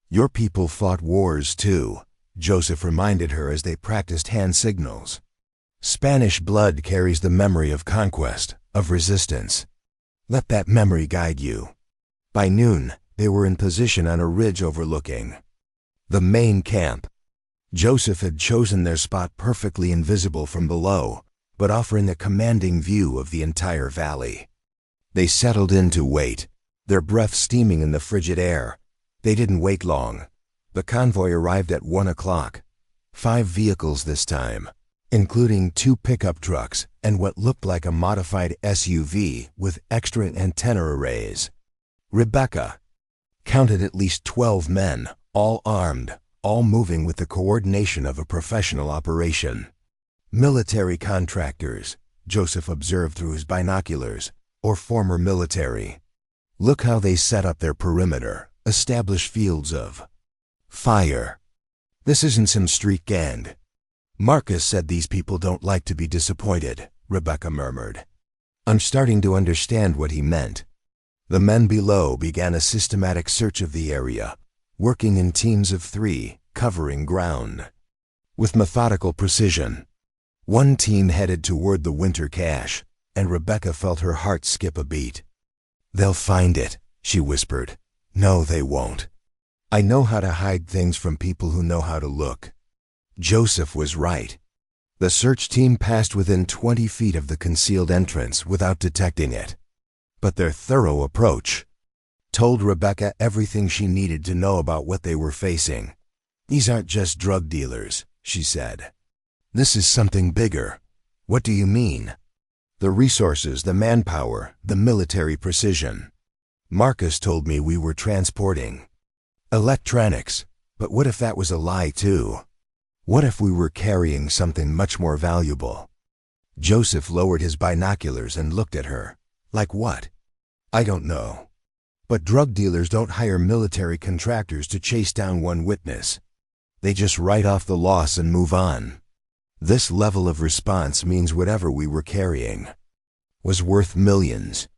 "Your people fought wars too," Joseph reminded her as they practiced hand signals. "Spanish blood carries the memory of conquest, of resistance. Let that memory guide you." By noon, they were in position on a ridge overlooking the main camp. Joseph had chosen their spot perfectly invisible from below, but offering a commanding view of the entire valley. They settled in to wait, their breath steaming in the frigid air. They didn't wait long. The convoy arrived at 1 o'clock. 5 vehicles this time, including 2 pickup trucks and what looked like a modified SUV with extra antenna arrays. Rebecca counted at least 12 men, all armed, all moving with the coordination of a professional operation. "Military contractors," Joseph observed through his binoculars, "or former military. Look how they set up their perimeter, establish fields of fire. This isn't some street gang." "Marcus said these people don't like to be disappointed," Rebecca murmured. "I'm starting to understand what he meant." The men below began a systematic search of the area, working in teams of 3, covering ground with methodical precision. One team headed toward the winter cache, and Rebecca felt her heart skip a beat. "They'll find it," she whispered. "No, they won't. I know how to hide things from people who know how to look." Joseph was right. The search team passed within 20 feet of the concealed entrance without detecting it. But their thorough approach told Rebecca everything she needed to know about what they were facing. "These aren't just drug dealers," she said. "This is something bigger." "What do you mean?" "The resources, the manpower, the military precision. Marcus told me we were transporting electronics, but what if that was a lie too? What if we were carrying something much more valuable?" Joseph lowered his binoculars and looked at her. "Like what?" "I don't know. But drug dealers don't hire military contractors to chase down one witness. They just write off the loss and move on. This level of response means whatever we were carrying was worth millions."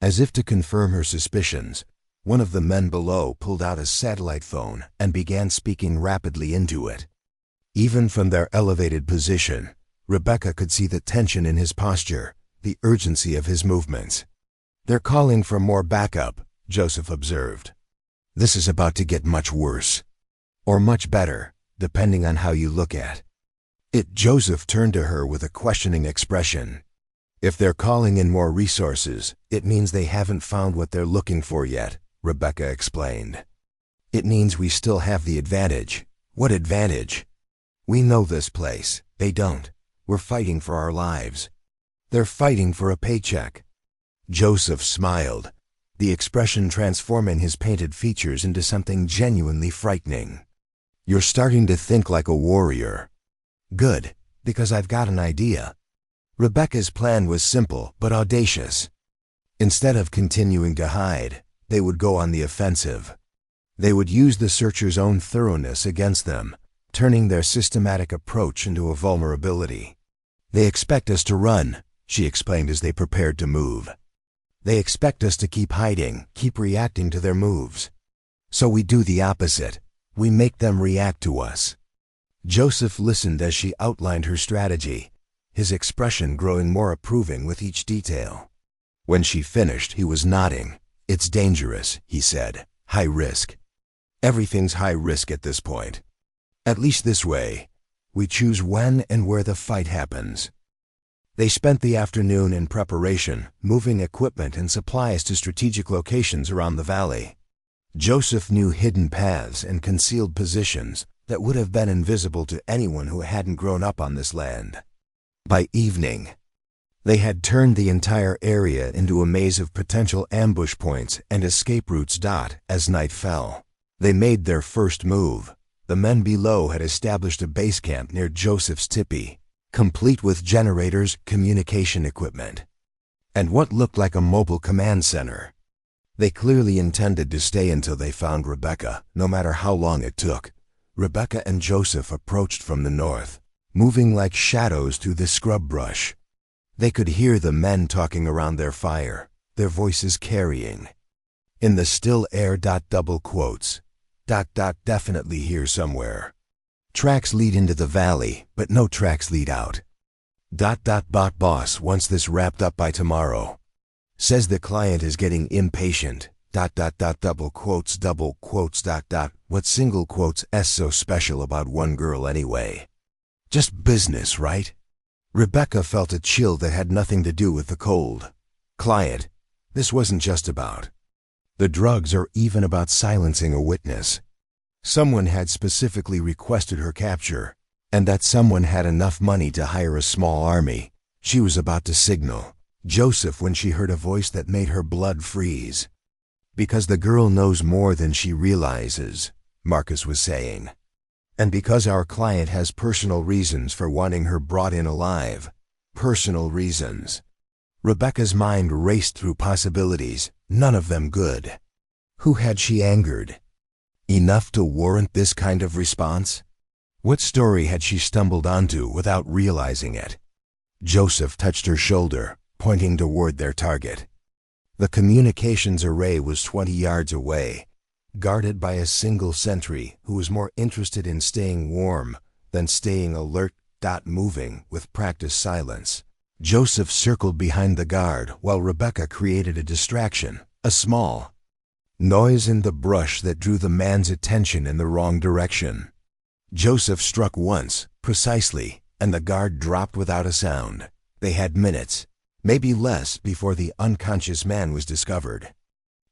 As if to confirm her suspicions, one of the men below pulled out a satellite phone and began speaking rapidly into it. Even from their elevated position, Rebecca could see the tension in his posture, the urgency of his movements. "They're calling for more backup," Joseph observed. "This is about to get much worse. Or much better, depending on how you look at it." Joseph turned to her with a questioning expression. "If they're calling in more resources, it means they haven't found what they're looking for yet," Rebecca explained. "It means we still have the advantage." "What advantage?" "We know this place. They don't. We're fighting for our lives. They're fighting for a paycheck." Joseph smiled, the expression transforming his painted features into something genuinely frightening. "You're starting to think like a warrior." "Good, because I've got an idea." Rebecca's plan was simple but audacious. Instead of continuing to hide, they would go on the offensive. They would use the searchers' own thoroughness against them, turning their systematic approach into a vulnerability. "They expect us to run," she explained as they prepared to move. "They expect us to keep hiding, keep reacting to their moves. So we do the opposite. We make them react to us." Joseph listened as she outlined her strategy, his expression growing more approving with each detail. When she finished, he was nodding. "It's dangerous," he said. "High risk. Everything's high risk at this point. At least this way, we choose when and where the fight happens." They spent the afternoon in preparation, moving equipment and supplies to strategic locations around the valley. Joseph knew hidden paths and concealed positions that would have been invisible to anyone who hadn't grown up on this land. By evening, They had turned the entire area into a maze of potential ambush points and escape routes. As night fell, they made their first move. The men below had established a base camp near Joseph's tipi, complete with generators, communication equipment, and what looked like a mobile command center. They clearly intended to stay until they found Rebecca, no matter how long it took. Rebecca and Joseph approached from the north, moving like shadows through the scrub brush. They could hear the men talking around their fire, their voices carrying. In the still air. Double quotes. Definitely here somewhere. Tracks lead into the valley, but no tracks lead out. Boss wants this wrapped up by tomorrow. Says the client is getting impatient. Double quotes. What single quotes s so special about one girl anyway? Just business, right? Rebecca felt a chill that had nothing to do with the cold. Client, this wasn't just about the drugs or even about silencing a witness. Someone had specifically requested her capture, and that someone had enough money to hire a small army. She was about to signal Joseph when she heard a voice that made her blood freeze. Because the girl knows more than she realizes, Marcus was saying. And because our client has personal reasons for wanting her brought in alive. Personal reasons. Rebecca's mind raced through possibilities, none of them good. Who had she angered? Enough to warrant this kind of response? What story had she stumbled onto without realizing it? Joseph touched her shoulder, pointing toward their target. The communications array was 20 yards away, guarded by a single sentry who was more interested in staying warm than staying alert. Moving with practiced silence. Joseph circled behind the guard while Rebecca created a distraction, a small noise in the brush that drew the man's attention in the wrong direction. Joseph struck once, precisely, and the guard dropped without a sound. They had minutes, maybe less, before the unconscious man was discovered.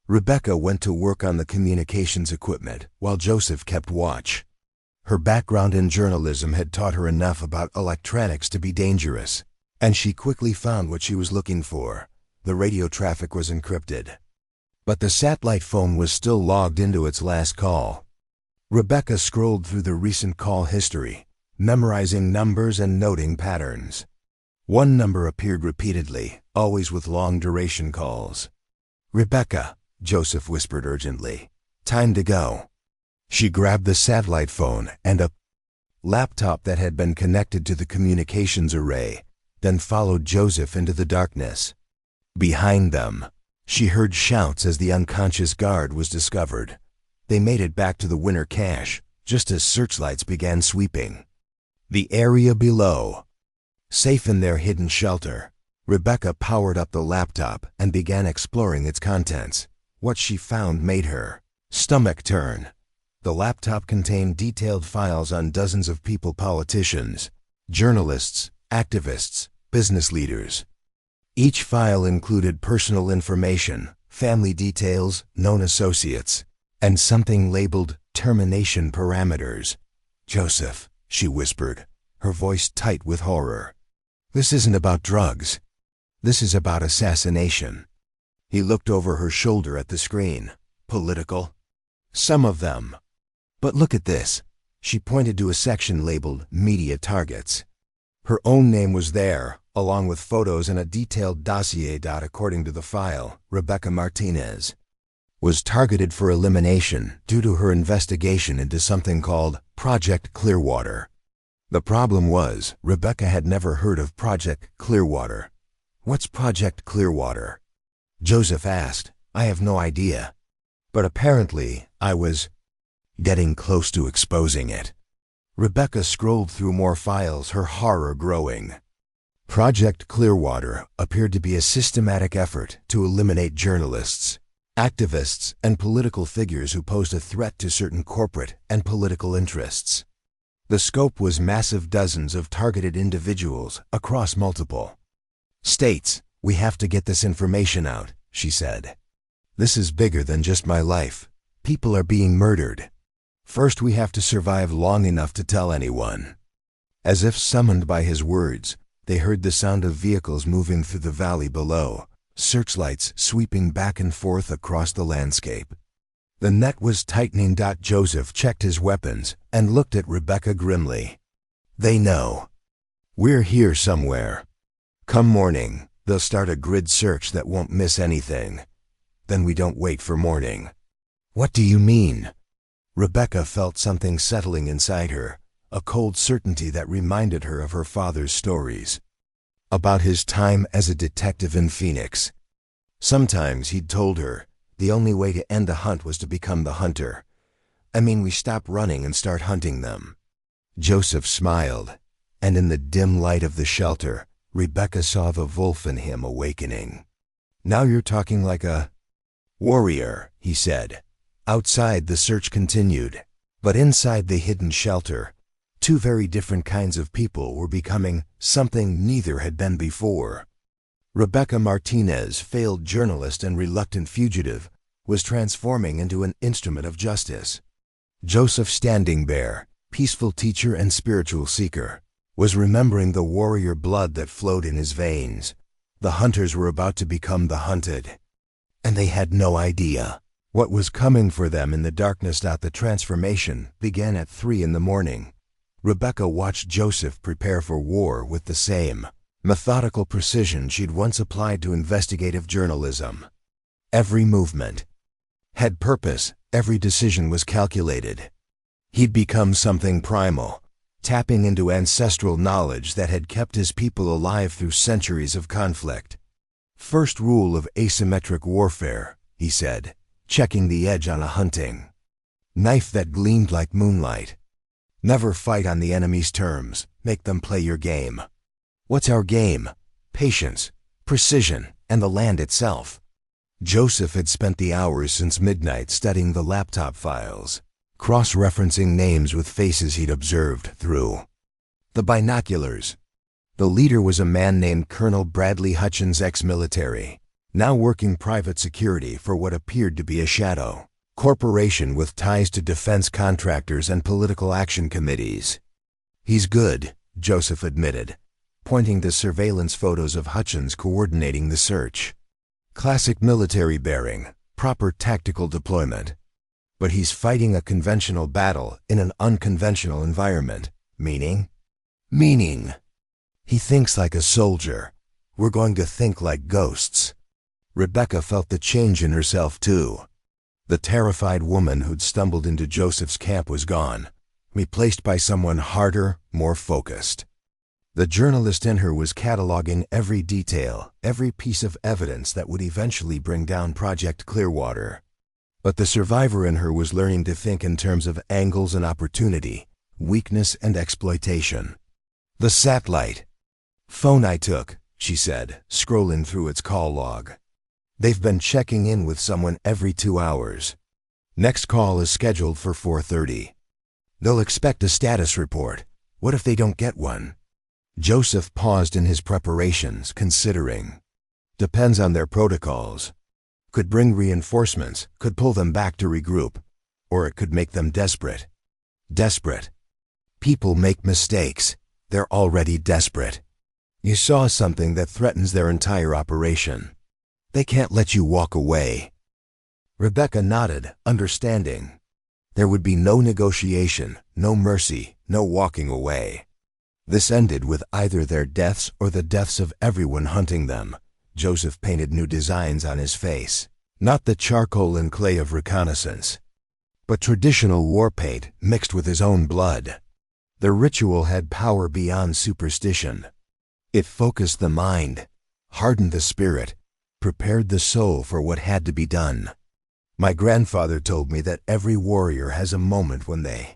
Rebecca went to work on the communications equipment while Joseph kept watch. Her background in journalism had taught her enough about electronics to be dangerous, and she quickly found what she was looking for. The radio traffic was encrypted, but the satellite phone was still logged into its last call. Rebecca scrolled through the recent call history, memorizing numbers and noting patterns. One number appeared repeatedly, always with long-duration calls. "Rebecca," Joseph whispered urgently. "Time to go." She grabbed the satellite phone and a laptop that had been connected to the communications array, then followed Joseph into the darkness. Behind them, she heard shouts as the unconscious guard was discovered. They made it back to the winter cache, just as searchlights began sweeping the area below. Safe in their hidden shelter, Rebecca powered up the laptop and began exploring its contents. What she found made her stomach turn. The laptop contained detailed files on dozens of people, politicians, journalists, activists, business leaders. Each file included personal information, family details, known associates, and something labeled termination parameters. "Joseph," she whispered, her voice tight with horror. "This isn't about drugs. This is about assassination." He looked over her shoulder at the screen. "Political? Some of them. But look at this." She pointed to a section labeled Media Targets. Her own name was there, along with photos and a detailed dossier. According to the file, Rebecca Martinez was targeted for elimination due to her investigation into something called Project Clearwater. The problem was, Rebecca had never heard of Project Clearwater. "What's Project Clearwater?" Joseph asked. "I have no idea. But apparently, I was getting close to exposing it." Rebecca scrolled through more files, her horror growing. Project Clearwater appeared to be a systematic effort to eliminate journalists, activists, and political figures who posed a threat to certain corporate and political interests. The scope was massive, dozens of targeted individuals across multiple states. "We have to get this information out," she said. "This is bigger than just my life. People are being murdered. First, we have to survive long enough to tell anyone." As if summoned by his words, They heard the sound of vehicles moving through the valley below, searchlights sweeping back and forth across the landscape. The net was tightening. Joseph checked his weapons and looked at Rebecca grimly. They know. We're here somewhere. Come morning, they'll start a grid search that won't miss anything. Then we don't wait for morning. What do you mean? Rebecca felt something settling inside her, a cold certainty that reminded her of her father's stories. About his time as a detective in Phoenix. Sometimes he'd told her, the only way to end a hunt was to become the hunter. We stop running and start hunting them. Joseph smiled, and in the dim light of the shelter, Rebecca saw the wolf in him awakening. Now you're talking like a warrior, he said. Outside the search continued, but inside the hidden shelter, two very different kinds of people were becoming something neither had been before. Rebecca Martinez, failed journalist and reluctant fugitive, was transforming into an instrument of justice. Joseph Standing Bear, peaceful teacher and spiritual seeker, was remembering the warrior blood that flowed in his veins. The hunters were about to become the hunted. And they had no idea what was coming for them in the darkness. The transformation began at 3 a.m. Rebecca watched Joseph prepare for war with the same methodical precision she'd once applied to investigative journalism. Every movement had purpose, every decision was calculated. He'd become something primal, tapping into ancestral knowledge that had kept his people alive through centuries of conflict. First rule of asymmetric warfare, he said, checking the edge on a hunting knife that gleamed like moonlight. Never fight on the enemy's terms, make them play your game. What's our game? Patience, precision, and the land itself. Joseph had spent the hours since midnight studying the laptop files, cross-referencing names with faces he'd observed through the binoculars. The leader was a man named Colonel Bradley Hutchins, ex-military, now working private security for what appeared to be a shadow corporation with ties to defense contractors and political action committees. He's good, Joseph admitted, pointing to surveillance photos of Hutchins coordinating the search. Classic military bearing, proper tactical deployment. But he's fighting a conventional battle in an unconventional environment. Meaning? Meaning. He thinks like a soldier. We're going to think like ghosts. Rebecca felt the change in herself too. The terrified woman who'd stumbled into Joseph's camp was gone, replaced by someone harder, more focused. The journalist in her was cataloging every detail, every piece of evidence that would eventually bring down Project Clearwater. But the survivor in her was learning to think in terms of angles and opportunity, weakness and exploitation. The satellite phone I took, she said, scrolling through its call log. They've been checking in with someone every 2 hours. Next call is scheduled for 4:30. They'll expect a status report. What if they don't get one? Joseph paused in his preparations, considering. Depends on their protocols. Could bring reinforcements, could pull them back to regroup, or it could make them desperate. Desperate. People make mistakes. They're already desperate. You saw something that threatens their entire operation. They can't let you walk away. Rebecca nodded, understanding. There would be no negotiation, no mercy, no walking away. This ended with either their deaths or the deaths of everyone hunting them. Joseph painted new designs on his face. Not the charcoal and clay of reconnaissance, but traditional war paint mixed with his own blood. The ritual had power beyond superstition. It focused the mind, hardened the spirit, prepared the soul for what had to be done. My grandfather told me that every warrior has a moment when they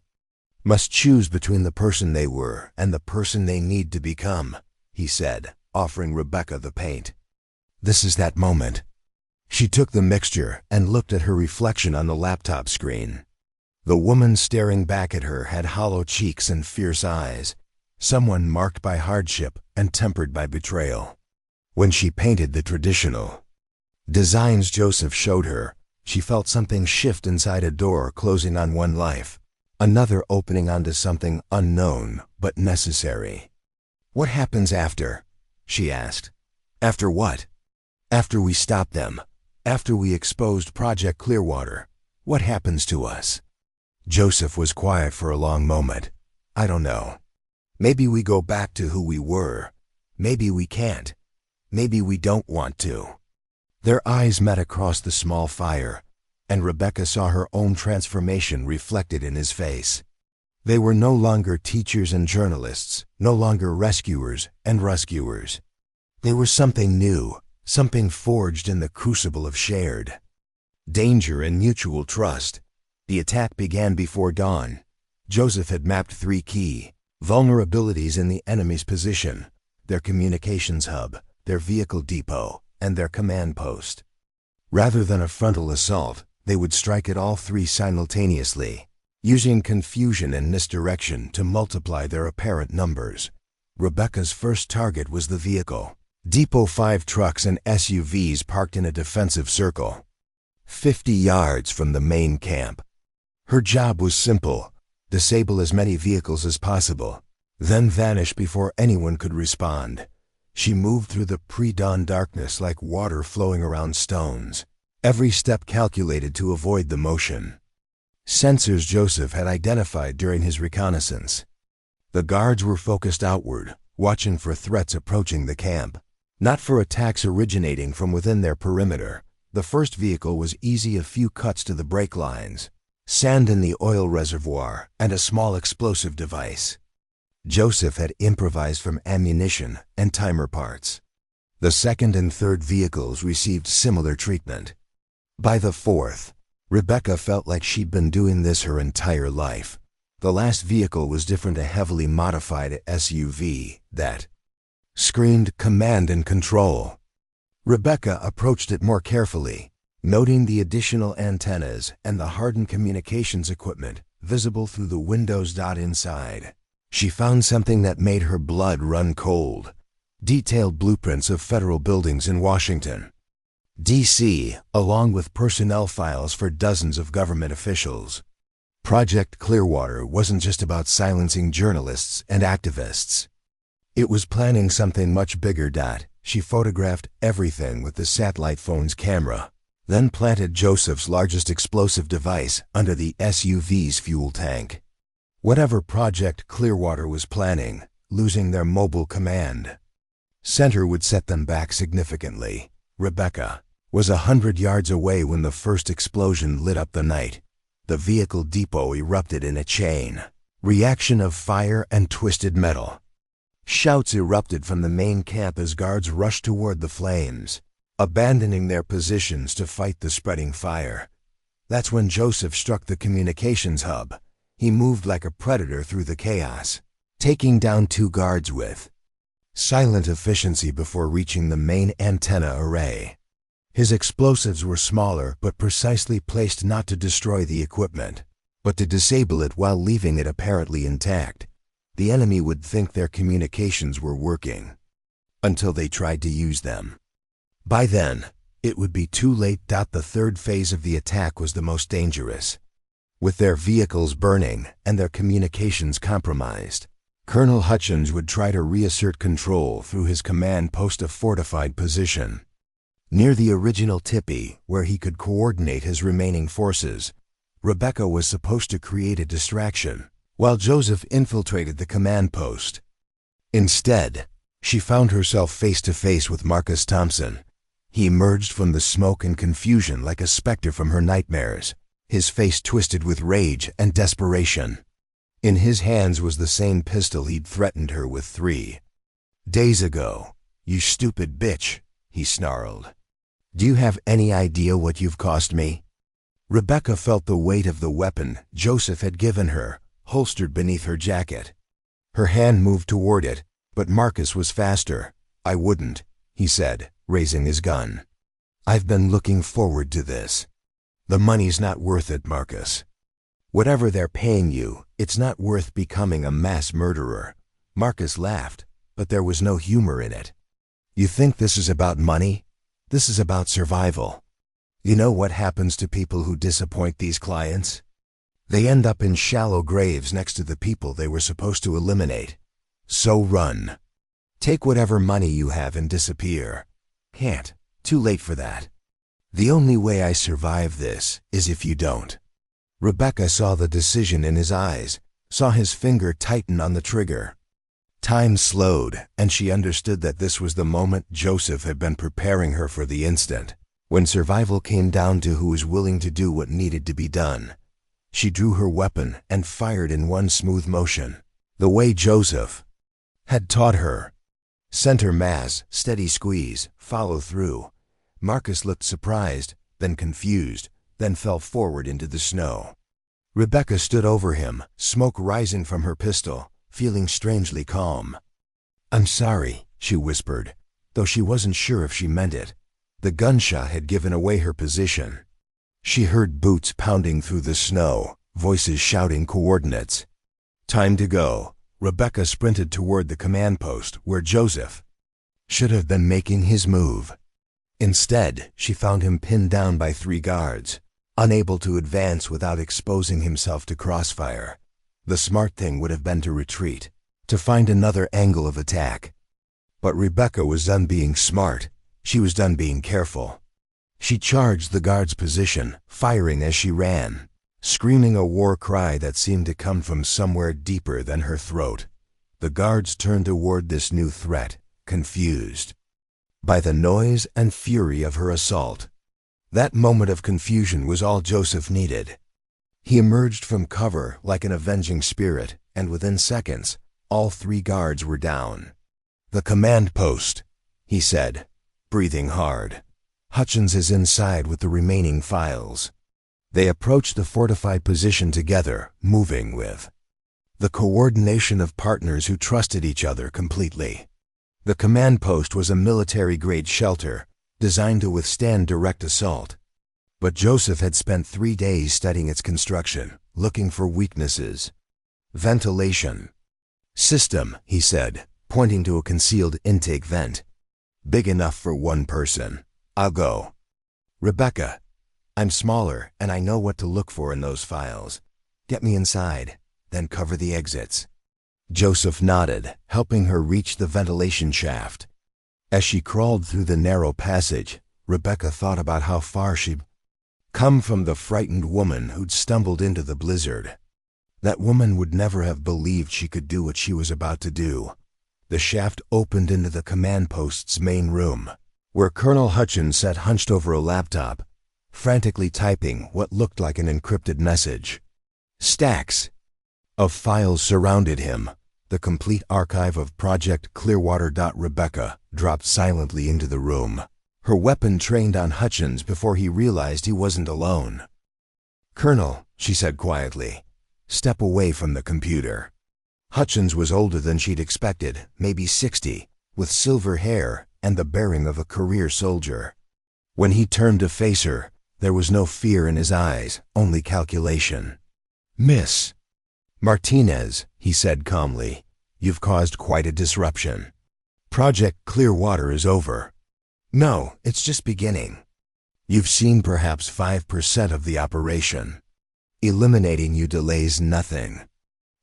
must choose between the person they were and the person they need to become, he said, offering Rebecca the paint. This is that moment. She took the mixture and looked at her reflection on the laptop screen. The woman staring back at her had hollow cheeks and fierce eyes, someone marked by hardship and tempered by betrayal. When she painted the traditional designs Joseph showed her, she felt something shift inside, a door closing on one life, another opening onto something unknown but necessary. What happens after? she asked. After what? After we stop them. After we exposed Project Clearwater. What happens to us? Joseph was quiet for a long moment. I don't know. Maybe we go back to who we were. Maybe we can't. Maybe we don't want to. Their eyes met across the small fire, and Rebecca saw her own transformation reflected in his face. They were no longer teachers and journalists, no longer rescuers and rescuers. They were something new, something forged in the crucible of shared danger and mutual trust. The attack began before dawn. Joseph had mapped 3 key vulnerabilities in the enemy's position: their communications hub, their vehicle depot, and their command post. Rather than a frontal assault, they would strike at all 3 simultaneously, using confusion and misdirection to multiply their apparent numbers. Rebecca's first target was the vehicle depot. 5 trucks and SUVs parked in a defensive circle, 50 yards from the main camp. Her job was simple: disable as many vehicles as possible, then vanish before anyone could respond. She moved through the pre-dawn darkness like water flowing around stones, every step calculated to avoid the motion. Sensors Joseph had identified during his reconnaissance. The guards were focused outward, watching for threats approaching the camp, not for attacks originating from within their perimeter. The first vehicle was easy: a few cuts to the brake lines, sand in the oil reservoir, and a small explosive device Joseph had improvised from ammunition and timer parts. The second and third vehicles received similar treatment. By the fourth, Rebecca felt like she'd been doing this her entire life. The last vehicle was different: a heavily modified SUV that screamed command and control. Rebecca approached it more carefully, noting the additional antennas and the hardened communications equipment visible through the windows. Inside, she found something that made her blood run cold: detailed blueprints of federal buildings in Washington, D.C., along with personnel files for dozens of government officials. Project Clearwater wasn't just about silencing journalists and activists. It was planning something much bigger. She photographed everything with the satellite phone's camera, then planted Joseph's largest explosive device under the SUV's fuel tank. Whatever Project Clearwater was planning, losing their mobile command center would set them back significantly. Rebecca was 100 yards away when the first explosion lit up the night. The vehicle depot erupted in a chain reaction of fire and twisted metal. Shouts erupted from the main camp as guards rushed toward the flames, abandoning their positions to fight the spreading fire. That's when Joseph struck the communications hub. He moved like a predator through the chaos, taking down 2 guards with silent efficiency before reaching the main antenna array. His explosives were smaller but precisely placed not to destroy the equipment, but to disable it while leaving it apparently intact. The enemy would think their communications were working until they tried to use them. By then, it would be too late. The third phase of the attack was the most dangerous. With their vehicles burning and their communications compromised, Colonel Hutchins would try to reassert control through his command post, a fortified position near the original tipi where he could coordinate his remaining forces. Rebecca was supposed to create a distraction while Joseph infiltrated the command post. Instead, she found herself face to face with Marcus Thompson. He emerged from the smoke and confusion like a specter from her nightmares, his face twisted with rage and desperation. In his hands was the same pistol he'd threatened her with 3 days ago. "You stupid bitch," he snarled. "Do you have any idea what you've cost me?" Rebecca felt the weight of the weapon Joseph had given her, holstered beneath her jacket. Her hand moved toward it, but Marcus was faster. "I wouldn't," he said, raising his gun. "I've been looking forward to this. The money's not worth it, Marcus. Whatever they're paying you, it's not worth becoming a mass murderer." Marcus laughed, but there was no humor in it. "You think this is about money? This is about survival. You know what happens to people who disappoint these clients? They end up in shallow graves next to the people they were supposed to eliminate. So run. Take whatever money you have and disappear. Can't. Too late for that. The only way I survive this is if you don't. Rebecca saw the decision in his eyes, saw his finger tighten on the trigger. Time slowed, and she understood that this was the moment Joseph had been preparing her for, the instant when survival came down to who was willing to do what needed to be done. She drew her weapon and fired in one smooth motion, the way Joseph had taught her. Center mass, steady squeeze, follow through. Marcus looked surprised, then confused, then fell forward into the snow. Rebecca stood over him, smoke rising from her pistol, feeling strangely calm. "I'm sorry," she whispered, though she wasn't sure if she meant it. The gunshot had given away her position. She heard boots pounding through the snow, voices shouting coordinates. Time to go. Rebecca sprinted toward the command post where Joseph should have been making his move. Instead, she found him pinned down by 3 guards, unable to advance without exposing himself to crossfire. The smart thing would have been to retreat, to find another angle of attack. But Rebecca was done being smart. She was done being careful. She charged the guard's position, firing as she ran, screaming a war cry that seemed to come from somewhere deeper than her throat. The guards turned toward this new threat, confused by the noise and fury of her assault. That moment of confusion was all Joseph needed. He emerged from cover like an avenging spirit, and within seconds, all 3 guards were down. "The command post," he said, breathing hard. "Hutchins is inside with the remaining files." They approached the fortified position together, moving with the coordination of partners who trusted each other completely. The command post was a military-grade shelter, designed to withstand direct assault. But Joseph had spent 3 days studying its construction, looking for weaknesses. "Ventilation system," he said, pointing to a concealed intake vent. "Big enough for 1 person. I'll go." "Rebecca, I'm smaller, and I know what to look for in those files. Get me inside, then cover the exits." Joseph nodded, helping her reach the ventilation shaft. As she crawled through the narrow passage, Rebecca thought about how far she'd come from the frightened woman who'd stumbled into the blizzard. That woman would never have believed she could do what she was about to do. The shaft opened into the command post's main room, where Colonel Hutchins sat hunched over a laptop, frantically typing what looked like an encrypted message. Stacks of files surrounded him. The complete archive of Project Clearwater. Rebecca dropped silently into the room, her weapon trained on Hutchins before he realized he wasn't alone. "Colonel," she said quietly, "step away from the computer." Hutchins was older than she'd expected, maybe 60, with silver hair and the bearing of a career soldier. When he turned to face her, there was no fear in his eyes, only calculation. "Miss Martinez," he said calmly, "you've caused quite a disruption. Project Clearwater is over. No, it's just beginning. You've seen perhaps 5% of the operation. Eliminating you delays nothing.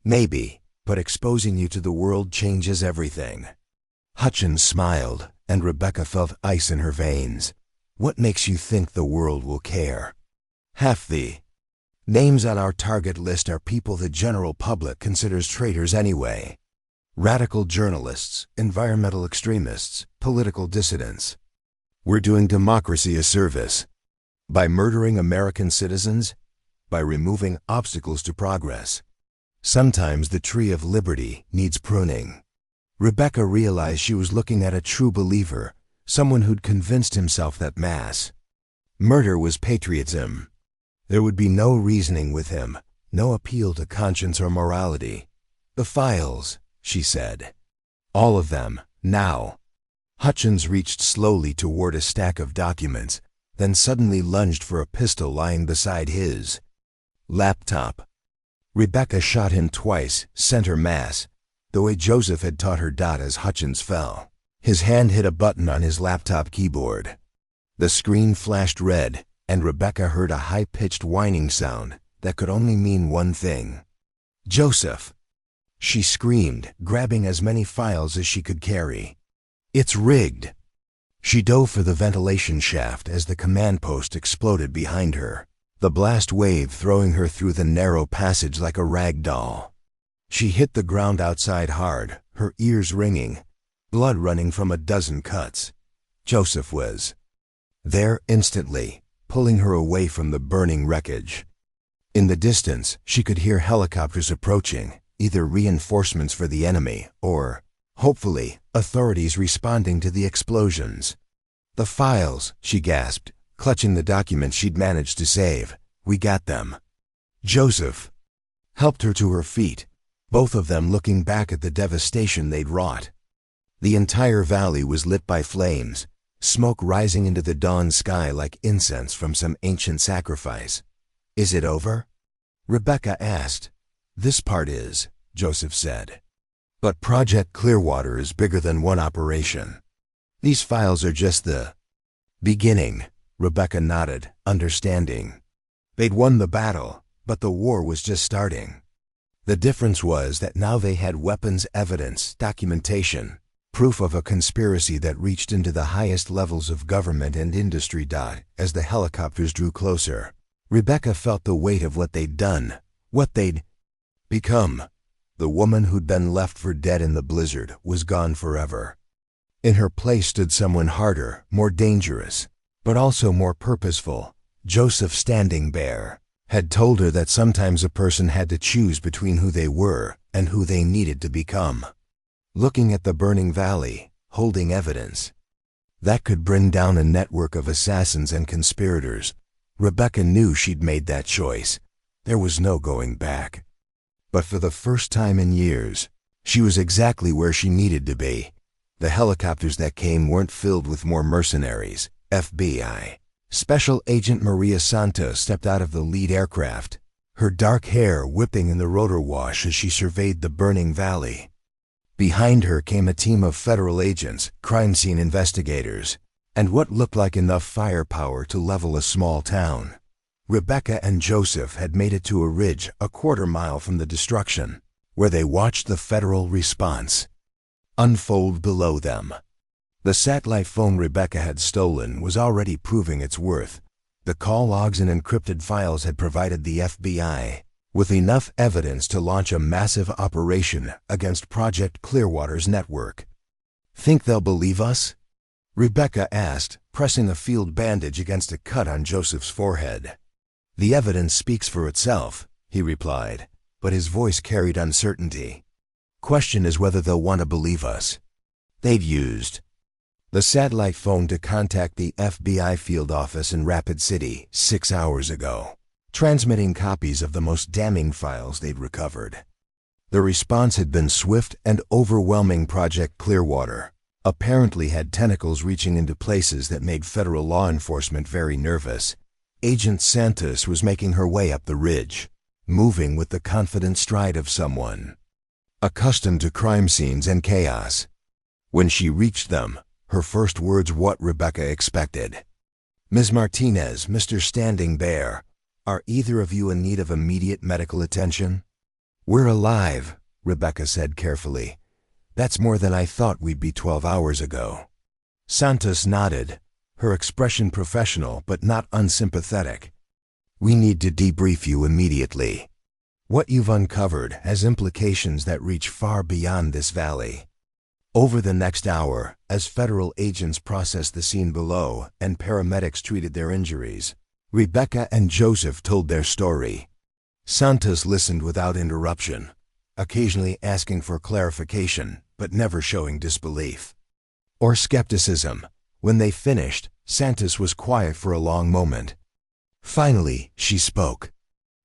Maybe, but exposing you to the world changes everything." Hutchins smiled, and Rebecca felt ice in her veins. "What makes you think the world will care? Half the names on our target list are people the general public considers traitors anyway. Radical journalists, environmental extremists, political dissidents. We're doing democracy a service. By murdering American citizens, by removing obstacles to progress. Sometimes the tree of liberty needs pruning." Rebecca realized she was looking at a true believer, someone who'd convinced himself that mass murder was patriotism. There would be no reasoning with him, no appeal to conscience or morality. "The files," she said. "All of them, now." Hutchins reached slowly toward a stack of documents, then suddenly lunged for a pistol lying beside his laptop. Rebecca shot him twice, center mass, the way Joseph had taught her. As Hutchins fell, his hand hit a button on his laptop keyboard. The screen flashed red, and Rebecca heard a high-pitched whining sound that could only mean one thing. "Joseph!" She screamed, grabbing as many files as she could carry. "It's rigged!" She dove for the ventilation shaft as the command post exploded behind her, the blast wave throwing her through the narrow passage like a rag doll. She hit the ground outside hard, her ears ringing, blood running from a dozen cuts. Joseph was there instantly, pulling her away from the burning wreckage. In the distance, she could hear helicopters approaching, either reinforcements for the enemy or, hopefully, authorities responding to the explosions. "The files," she gasped, clutching the documents she'd managed to save. "We got them." Joseph helped her to her feet, both of them looking back at the devastation they'd wrought. The entire valley was lit by flames, smoke rising into the dawn sky like incense from some ancient sacrifice. "Is it over?" Rebecca asked. "This part is," Joseph said. "But Project Clearwater is bigger than one operation. These files are just the beginning." Rebecca nodded, understanding. They'd won the battle, but the war was just starting. The difference was that now they had weapons, evidence, documentation, proof of a conspiracy that reached into the highest levels of government and industry. As the helicopters drew closer, Rebecca felt the weight of what they'd done, what they'd become. The woman who'd been left for dead in the blizzard was gone forever. In her place stood someone harder, more dangerous, but also more purposeful. Joseph Standing Bear had told her that sometimes a person had to choose between who they were and who they needed to become. Looking at the burning valley, holding evidence that could bring down a network of assassins and conspirators, Rebecca knew she'd made that choice. There was no going back. But for the first time in years, she was exactly where she needed to be. The helicopters that came weren't filled with more mercenaries. FBI Special Agent Maria Santos stepped out of the lead aircraft, her dark hair whipping in the rotor wash as she surveyed the burning valley. Behind her came a team of federal agents, crime scene investigators, and what looked like enough firepower to level a small town. Rebecca and Joseph had made it to a ridge a quarter-mile from the destruction, where they watched the federal response unfold below them. The satellite phone Rebecca had stolen was already proving its worth. The call logs and encrypted files had provided the FBI with enough evidence to launch a massive operation against Project Clearwater's network. "Think they'll believe us?" Rebecca asked, pressing a field bandage against a cut on Joseph's forehead. "The evidence speaks for itself," he replied, but his voice carried uncertainty. "Question is whether they'll want to believe us. They'd used the satellite phone to contact the FBI field office in Rapid City 6 hours ago, transmitting copies of the most damning files they'd recovered. The response had been swift and overwhelming. Project Clearwater apparently had tentacles reaching into places that made federal law enforcement very nervous. Agent Santos was making her way up the ridge, moving with the confident stride of someone accustomed to crime scenes and chaos. When she reached them, her first words what Rebecca expected. "Ms. Martinez, Mr. Standing Bear, are either of you in need of immediate medical attention?" "We're alive," Rebecca said carefully. "That's more than I thought we'd be 12 hours ago." Santos nodded, her expression professional but not unsympathetic. "We need to debrief you immediately. What you've uncovered has implications that reach far beyond this valley." Over the next hour, as federal agents processed the scene below and paramedics treated their injuries, Rebecca and Joseph told their story. Santos listened without interruption, occasionally asking for clarification, but never showing disbelief or skepticism. When they finished, Santos was quiet for a long moment. Finally, she spoke.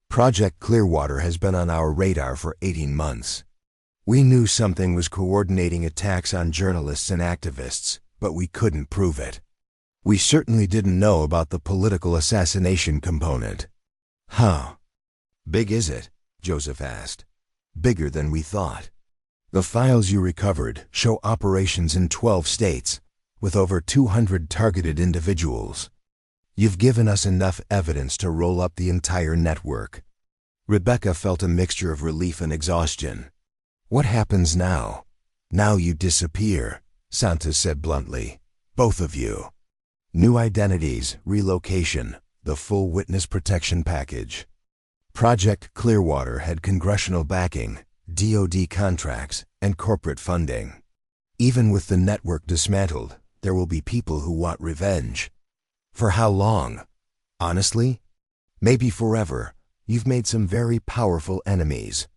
"Project Clearwater has been on our radar for 18 months. We knew something was coordinating attacks on journalists and activists, but we couldn't prove it. We certainly didn't know about the political assassination component." "How big is it?" Joseph asked. "Bigger than we thought. The files you recovered show operations in 12 states, with over 200 targeted individuals. You've given us enough evidence to roll up the entire network." Rebecca felt a mixture of relief and exhaustion. What happens now? Now you disappear, Santos said bluntly. Both of you. New identities, relocation, the full witness protection package. Project Clearwater had congressional backing, DoD contracts, and corporate funding. Even with the network dismantled, there will be people who want revenge. For how long? Honestly? Maybe forever. You've made some very powerful enemies.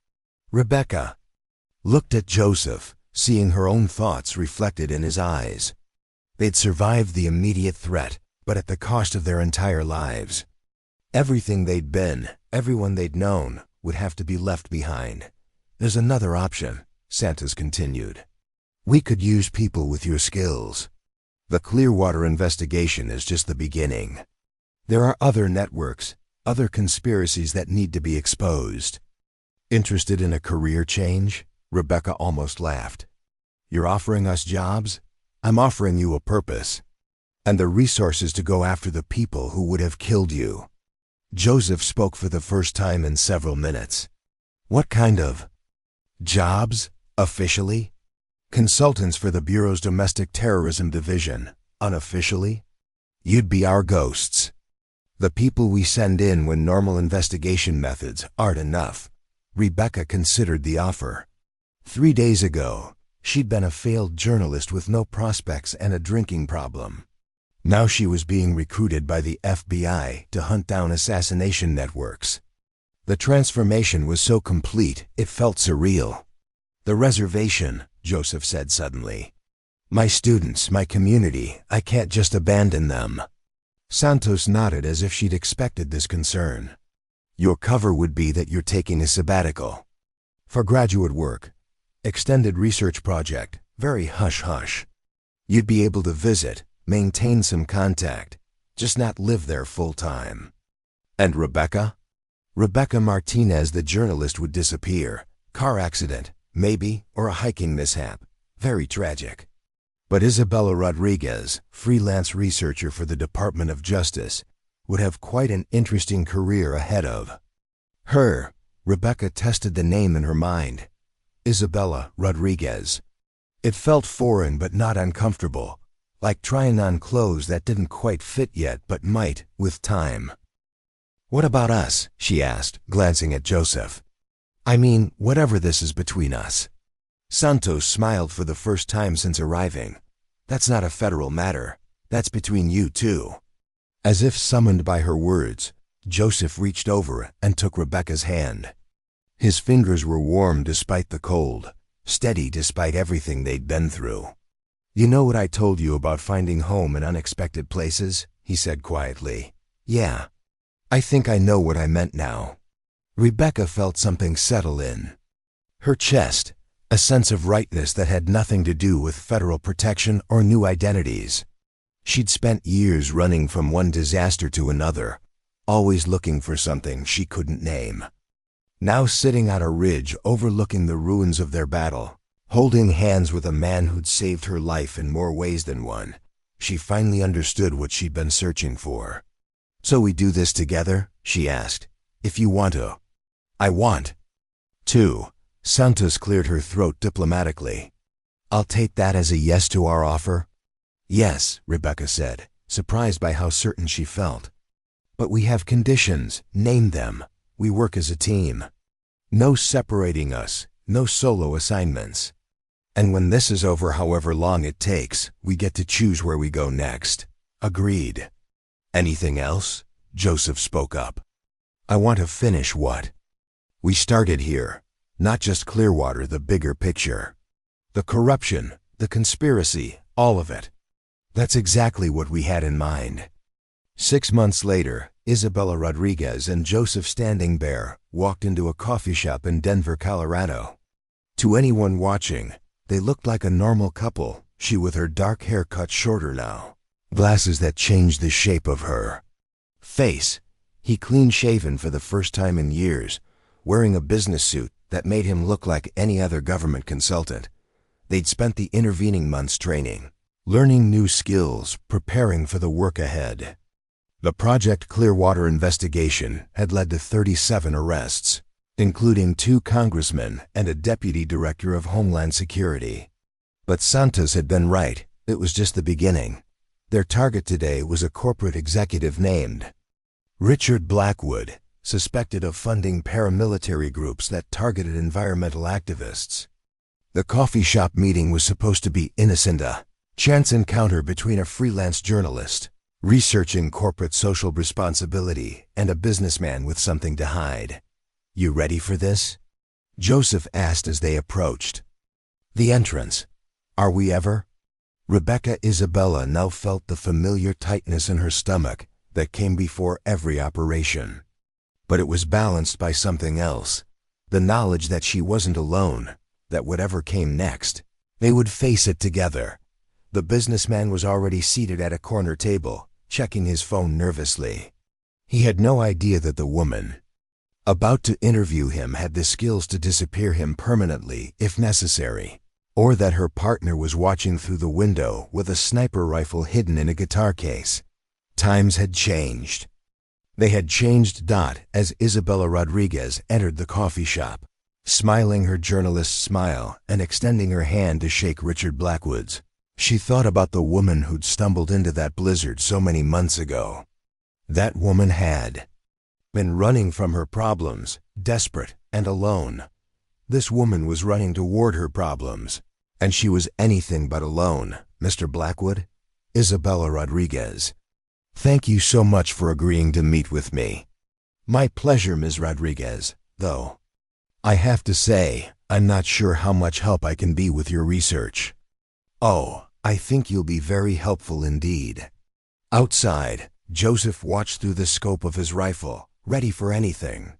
Rebecca looked at Joseph, seeing her own thoughts reflected in his eyes. They'd survived the immediate threat, but at the cost of their entire lives. Everything they'd been, everyone they'd known, would have to be left behind. There's another option, Santos continued. We could use people with your skills. The Clearwater investigation is just the beginning. There are other networks, other conspiracies that need to be exposed. Interested in a career change? Rebecca almost laughed. You're offering us jobs? I'm offering you a purpose. And the resources to go after the people who would have killed you. Joseph spoke for the first time in several minutes. What kind of jobs, officially? Consultants for the Bureau's Domestic Terrorism Division, unofficially? You'd be our ghosts. The people we send in when normal investigation methods aren't enough. Rebecca considered the offer. 3 days ago, she'd been a failed journalist with no prospects and a drinking problem. Now she was being recruited by the FBI to hunt down assassination networks. The transformation was so complete, it felt surreal. The reservation, Joseph said suddenly. My students, my community, I can't just abandon them. Santos nodded as if she'd expected this concern. Your cover would be that you're taking a sabbatical. For graduate work. Extended research project, very hush-hush. You'd be able to visit, maintain some contact, just not live there full-time. And Rebecca? Rebecca Martinez, the journalist, would disappear. Car accident, maybe, or a hiking mishap. Very tragic. But Isabella Rodriguez, freelance researcher for the Department of Justice, would have quite an interesting career ahead of her. Rebecca tested the name in her mind. Isabella Rodriguez. It felt foreign but not uncomfortable, like trying on clothes that didn't quite fit yet but might with time. What about us? She asked, glancing at Joseph. I mean, whatever this is between us. Santos smiled for the first time since arriving. That's not a federal matter. That's between you two. As if summoned by her words, Joseph reached over and took Rebecca's hand. His fingers were warm despite the cold, steady despite everything they'd been through. You know what I told you about finding home in unexpected places? He said quietly. Yeah. I think I know what I meant now. Rebecca felt something settle in her chest, a sense of rightness that had nothing to do with federal protection or new identities. She'd spent years running from one disaster to another, always looking for something she couldn't name. Now sitting on a ridge overlooking the ruins of their battle, holding hands with a man who'd saved her life in more ways than one, she finally understood what she'd been searching for. So we do this together? She asked. If you want to. I want to. Santos cleared her throat diplomatically. I'll take that as a yes to our offer. Yes, Rebecca said, surprised by how certain she felt. But we have conditions. Name them. We work as a team. No separating us, no solo assignments. And when this is over, however long it takes, we get to choose where we go next. Agreed. Anything else? Joseph spoke up. I want to finish what we started here, not just Clearwater, the bigger picture. The corruption, the conspiracy, all of it. That's exactly what we had in mind. 6 months later, Isabella Rodriguez and Joseph Standing Bear walked into a coffee shop in Denver, Colorado. To anyone watching, they looked like a normal couple, she with her dark hair cut shorter now, glasses that changed the shape of her face. He clean-shaven for the first time in years, wearing a business suit that made him look like any other government consultant. They'd spent the intervening months training, learning new skills, preparing for the work ahead. The Project Clearwater investigation had led to 37 arrests. including 2 congressmen and a deputy director of Homeland Security. But Santos had been right. It was just the beginning. Their target today was a corporate executive named Richard Blackwood, suspected of funding paramilitary groups that targeted environmental activists. The coffee shop meeting was supposed to be innocent, a chance encounter between a freelance journalist researching corporate social responsibility and a businessman with something to hide. "You ready for this?" Joseph asked as they approached the entrance. "Are we ever?" Rebecca Isabella now felt the familiar tightness in her stomach that came before every operation. But it was balanced by something else, the knowledge that she wasn't alone, that whatever came next, they would face it together. The businessman was already seated at a corner table, checking his phone nervously. He had no idea that the woman about to interview him had the skills to disappear him permanently if necessary, or that her partner was watching through the window with a sniper rifle hidden in a guitar case. Times had changed. They had changed. As Isabella Rodriguez entered the coffee shop, smiling her journalist's smile and extending her hand to shake Richard Blackwood's, she thought about the woman who'd stumbled into that blizzard so many months ago. That woman had been running from her problems, desperate and alone. This woman was running toward her problems, and she was anything but alone. "Mr. Blackwood?" "Isabella Rodriguez. Thank you so much for agreeing to meet with me." "My pleasure, Ms. Rodriguez, though I have to say, I'm not sure how much help I can be with your research." "Oh, I think you'll be very helpful indeed." Outside, Joseph watched through the scope of his rifle, ready for anything.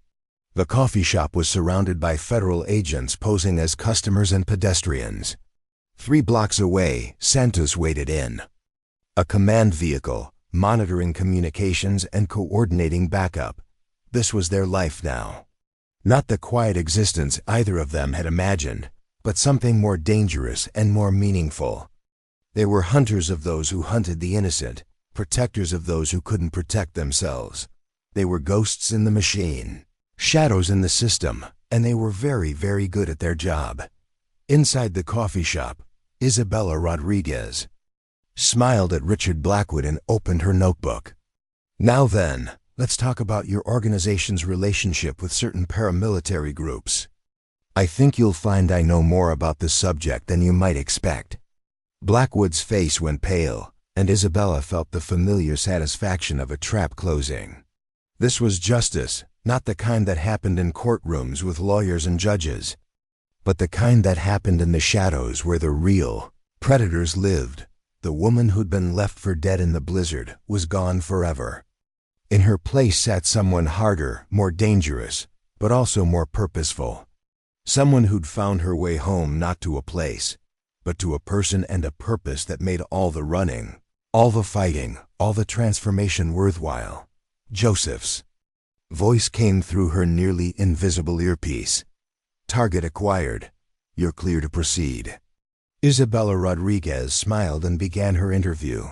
The coffee shop was surrounded by federal agents posing as customers and pedestrians. 3 blocks away, Santos waited in a command vehicle, monitoring communications and coordinating backup. This was their life now. Not the quiet existence either of them had imagined, but something more dangerous and more meaningful. They were hunters of those who hunted the innocent, protectors of those who couldn't protect themselves. They were ghosts in the machine, shadows in the system, and they were very, very good at their job. Inside the coffee shop, Isabella Rodriguez smiled at Richard Blackwood and opened her notebook. "Now then, let's talk about your organization's relationship with certain paramilitary groups. I think you'll find I know more about this subject than you might expect." Blackwood's face went pale, and Isabella felt the familiar satisfaction of a trap closing. This was justice, not the kind that happened in courtrooms with lawyers and judges, but the kind that happened in the shadows where the real predators lived. The woman who'd been left for dead in the blizzard was gone forever. In her place sat someone harder, more dangerous, but also more purposeful. Someone who'd found her way home not to a place, but to a person and a purpose that made all the running, all the fighting, all the transformation worthwhile. Joseph's voice came through her nearly invisible earpiece. "Target acquired. You're clear to proceed." Isabella Rodriguez smiled and began her interview.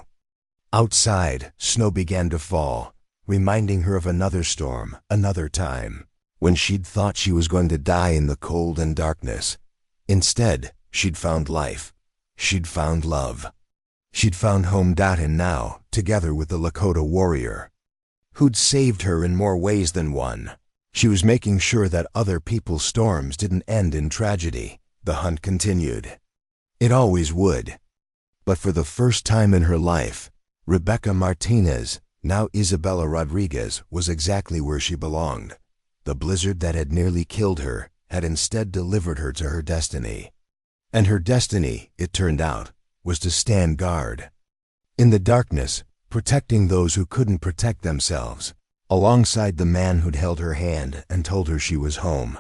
Outside, snow began to fall, reminding her of another storm, another time, when she'd thought she was going to die in the cold and darkness. Instead, she'd found life. She'd found love. She'd found home. And now, together with the Lakota warrior, who'd saved her in more ways than one, she was making sure that other people's storms didn't end in tragedy. The hunt continued. It always would. But for the first time in her life, Rebecca Martinez, now Isabella Rodriguez, was exactly where she belonged. The blizzard that had nearly killed her had instead delivered her to her destiny. And her destiny, it turned out, was to stand guard in the darkness, protecting those who couldn't protect themselves, alongside the man who'd held her hand and told her she was home.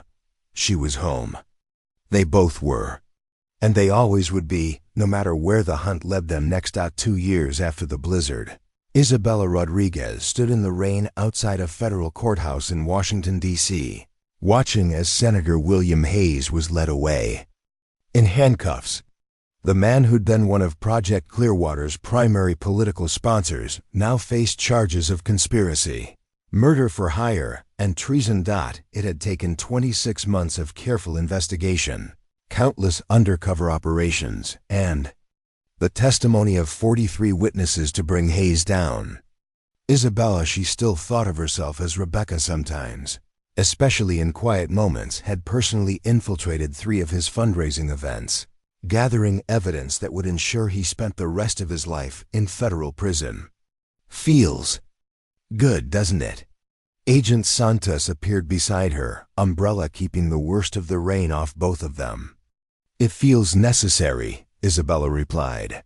She was home. They both were. And they always would be, no matter where the hunt led them next. 2 years after the blizzard, Isabella Rodriguez stood in the rain outside a federal courthouse in Washington, D.C., watching as Senator William Hayes was led away in handcuffs. The man who'd been one of Project Clearwater's primary political sponsors now faced charges of conspiracy. Murder for hire and treason. It had taken 26 months of careful investigation, countless undercover operations, and the testimony of 43 witnesses to bring Hayes down. Isabella, she still thought of herself as Rebecca sometimes, especially in quiet moments, had personally infiltrated 3 of his fundraising events, gathering evidence that would ensure he spent the rest of his life in federal prison. Feels good, doesn't it? Agent Santos appeared beside her, umbrella keeping the worst of the rain off both of them. It feels necessary, Isabella replied.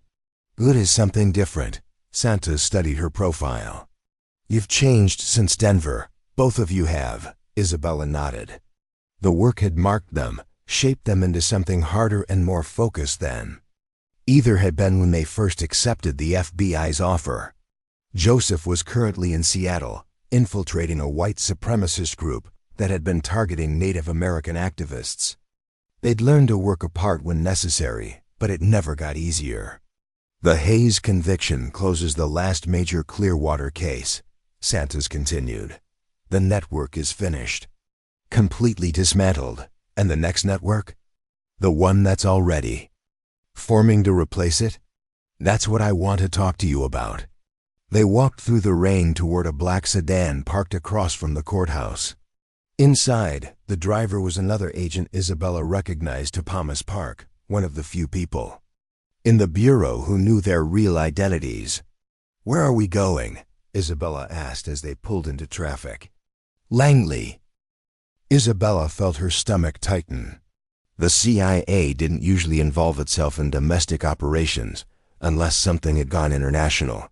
Good is something different. Santos studied her profile. You've changed since Denver. Both of you have, Isabella nodded. The work had marked them, shaped them into something harder and more focused than either had been when they first accepted the FBI's offer. Joseph was currently in Seattle, infiltrating a white supremacist group that had been targeting Native American activists. They'd learned to work apart when necessary, but it never got easier. The Hayes conviction closes the last major Clearwater case, Santos continued. The network is finished, completely dismantled. And the next network? The one that's already forming to replace it? That's what I want to talk to you about. They walked through the rain toward a black sedan parked across from the courthouse. Inside, the driver was another agent Isabella recognized, Thomas Park, one of the few people in the bureau who knew their real identities. Where are we going? Isabella asked as they pulled into traffic. Langley. Isabella felt her stomach tighten. The CIA didn't usually involve itself in domestic operations unless something had gone international.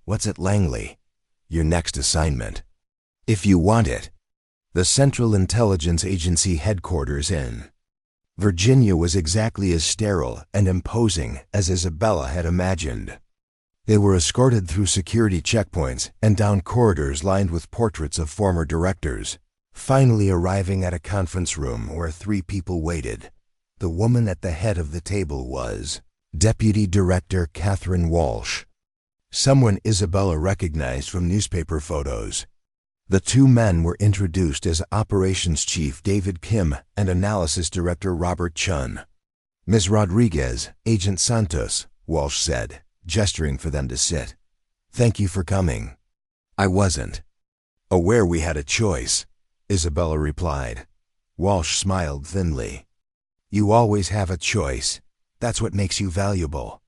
What's at Langley? Your next assignment. If you want it. The Central Intelligence Agency headquarters in Virginia was exactly as sterile and imposing as Isabella had imagined. They were escorted through security checkpoints and down corridors lined with portraits of former directors, finally arriving at a conference room where 3 people waited. The woman at the head of the table was Deputy Director Catherine Walsh, someone Isabella recognized from newspaper photos. The 2 men were introduced as Operations Chief David Kim and Analysis Director Robert Chun. Ms. Rodriguez, Agent Santos, Walsh said, gesturing for them to sit. Thank you for coming. I wasn't aware we had a choice, Isabella replied. Walsh smiled thinly. You always have a choice. That's what makes you valuable.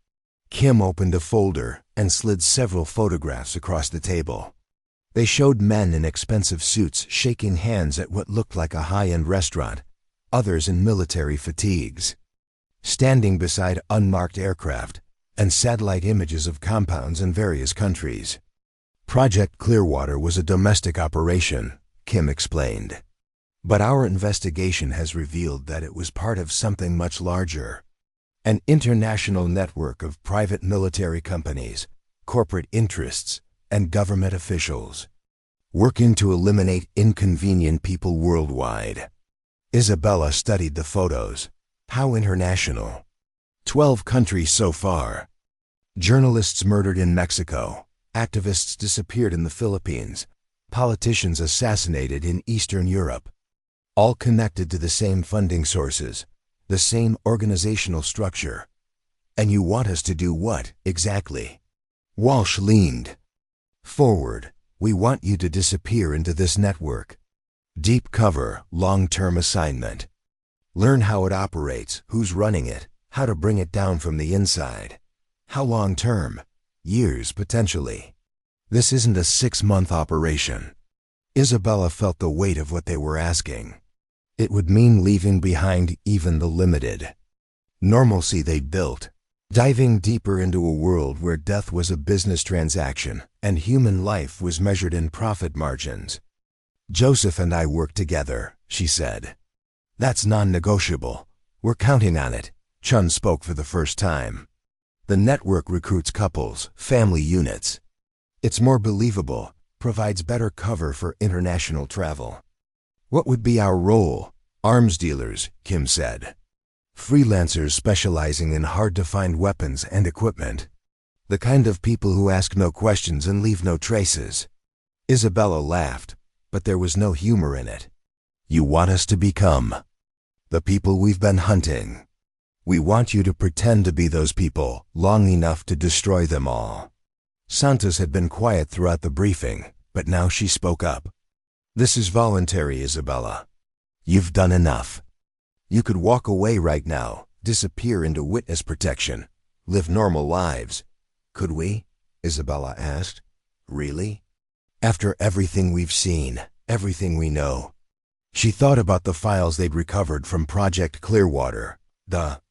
Kim opened a folder and slid several photographs across the table. They showed men in expensive suits shaking hands at what looked like a high-end restaurant, others in military fatigues, standing beside unmarked aircraft, and satellite images of compounds in various countries. Project Clearwater was a domestic operation, Kim explained. But our investigation has revealed that it was part of something much larger. An international network of private military companies, corporate interests, and government officials, working to eliminate inconvenient people worldwide. Isabella studied the photos. How international? 12 countries so far. Journalists murdered in Mexico, activists disappeared in the Philippines, politicians assassinated in Eastern Europe. All connected to the same funding sources, the same organizational structure. And you want us to do what, exactly? Walsh leaned forward. We want you to disappear into this network. Deep cover, long-term assignment. Learn how it operates, who's running it, how to bring it down from the inside. How long-term? Years, potentially. This isn't a 6-month operation. Isabella felt the weight of what they were asking. It would mean leaving behind even the limited normalcy they'd built, diving deeper into a world where death was a business transaction and human life was measured in profit margins. Joseph and I work together, she said. That's non-negotiable. We're counting on it. Chun spoke for the first time. The network recruits couples, family units. It's more believable, provides better cover for international travel. What would be our role? Arms dealers, Kim said. Freelancers specializing in hard-to-find weapons and equipment. The kind of people who ask no questions and leave no traces. Isabella laughed, but there was no humor in it. You want us to become the people we've been hunting. We want you to pretend to be those people long enough to destroy them all. Santos had been quiet throughout the briefing, but now she spoke up. This is voluntary, Isabella. You've done enough. You could walk away right now, disappear into witness protection, live normal lives. Could we? Isabella asked. Really? After everything we've seen, everything we know. She thought about the files they'd recovered from Project Clearwater, the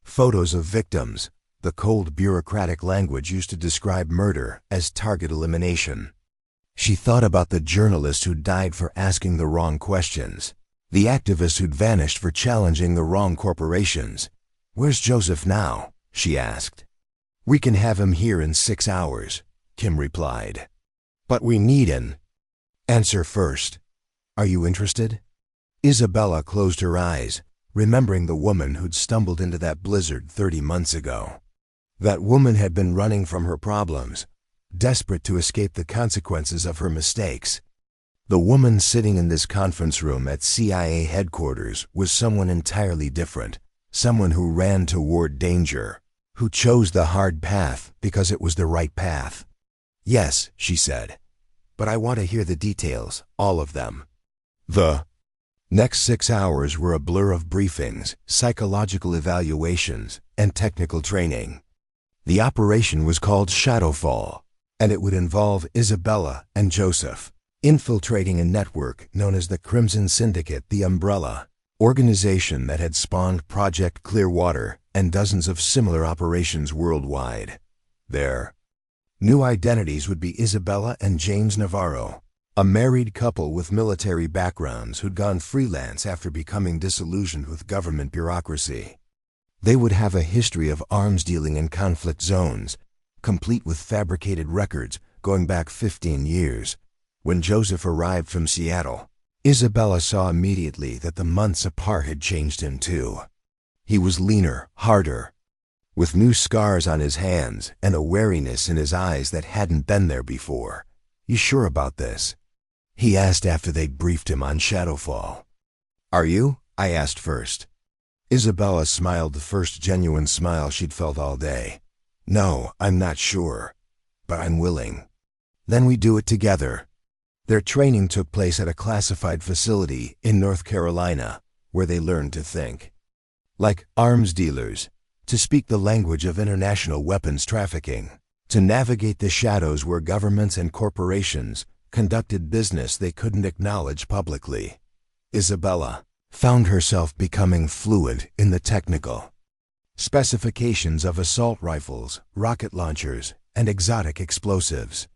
photos of victims, the cold bureaucratic language used to describe murder as target elimination. She thought about the journalists who died for asking the wrong questions, the activists who'd vanished for challenging the wrong corporations. Where's Joseph now? She asked. We can have him here in 6 hours, Kim replied. But we need an answer first. Are you interested? Isabella closed her eyes, remembering the woman who'd stumbled into that blizzard 30 months ago. That woman had been running from her problems, desperate to escape the consequences of her mistakes. The woman sitting in this conference room at CIA headquarters was someone entirely different, someone who ran toward danger, who chose the hard path because it was the right path. Yes, she said, but I want to hear the details, all of them. The next 6 hours were a blur of briefings, psychological evaluations, and technical training. The operation was called Shadowfall, and it would involve Isabella and Joseph infiltrating a network known as the Crimson Syndicate, the umbrella organization that had spawned Project Clearwater and dozens of similar operations worldwide. Their new identities would be Isabella and James Navarro, a married couple with military backgrounds who'd gone freelance after becoming disillusioned with government bureaucracy. They would have a history of arms dealing in conflict zones, complete with fabricated records going back 15 years. When Joseph arrived from Seattle, Isabella saw immediately that the months apart had changed him too. He was leaner, harder, with new scars on his hands and a wariness in his eyes that hadn't been there before. You sure about this? He asked after they'd briefed him on Shadowfall. Are you? I asked first. Isabella smiled, the first genuine smile she'd felt all day. No, I'm not sure, but I'm willing. Then we do it together. Their training took place at a classified facility in North Carolina, where they learned to think like arms dealers, to speak the language of international weapons trafficking, to navigate the shadows where governments and corporations conducted business they couldn't acknowledge publicly. Isabella found herself becoming fluent in the technical specifications of assault rifles, rocket launchers, and exotic explosives.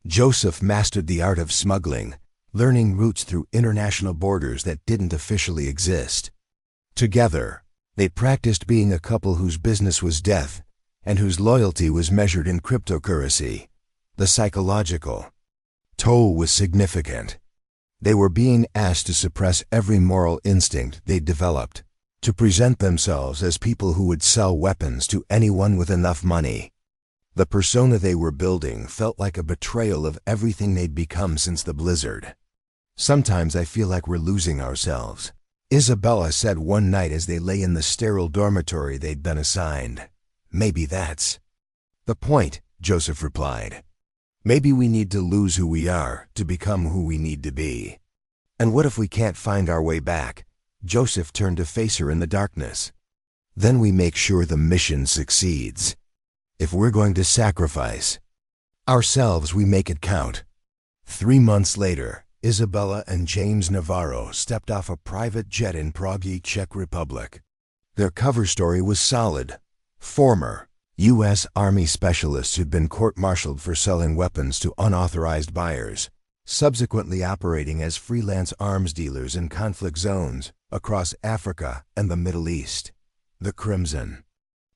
Joseph mastered the art of smuggling, learning routes through international borders that didn't officially exist. Together, they practiced being a couple whose business was death and whose loyalty was measured in cryptocurrency. The psychological toll was significant. They were being asked to suppress every moral instinct they'd developed, to present themselves as people who would sell weapons to anyone with enough money. The persona they were building felt like a betrayal of everything they'd become since the blizzard. Sometimes I feel like we're losing ourselves, Isabella said one night as they lay in the sterile dormitory they'd been assigned. Maybe that's the point, Joseph replied. Maybe we need to lose who we are to become who we need to be. And what if we can't find our way back? Joseph turned to face her in the darkness. Then we make sure the mission succeeds. If we're going to sacrifice ourselves, we make it count. 3 months later, Isabella and James Navarro stepped off a private jet in Prague, Czech Republic. Their cover story was solid. Former U.S. Army specialists who'd been court-martialed for selling weapons to unauthorized buyers, subsequently operating as freelance arms dealers in conflict zones across Africa and the Middle East. The Crimson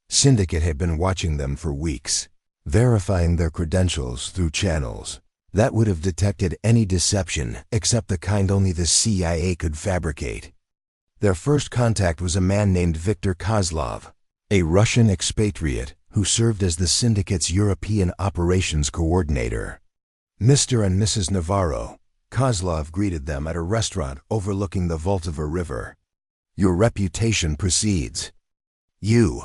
Syndicate had been watching them for weeks, verifying their credentials through channels that would have detected any deception except the kind only the CIA could fabricate. Their first contact was a man named Viktor Kozlov, a Russian expatriate who served as the syndicate's European operations coordinator. Mr. and Mrs. Navarro, Kozlov greeted them at a restaurant overlooking the Vltava River. Your reputation precedes you.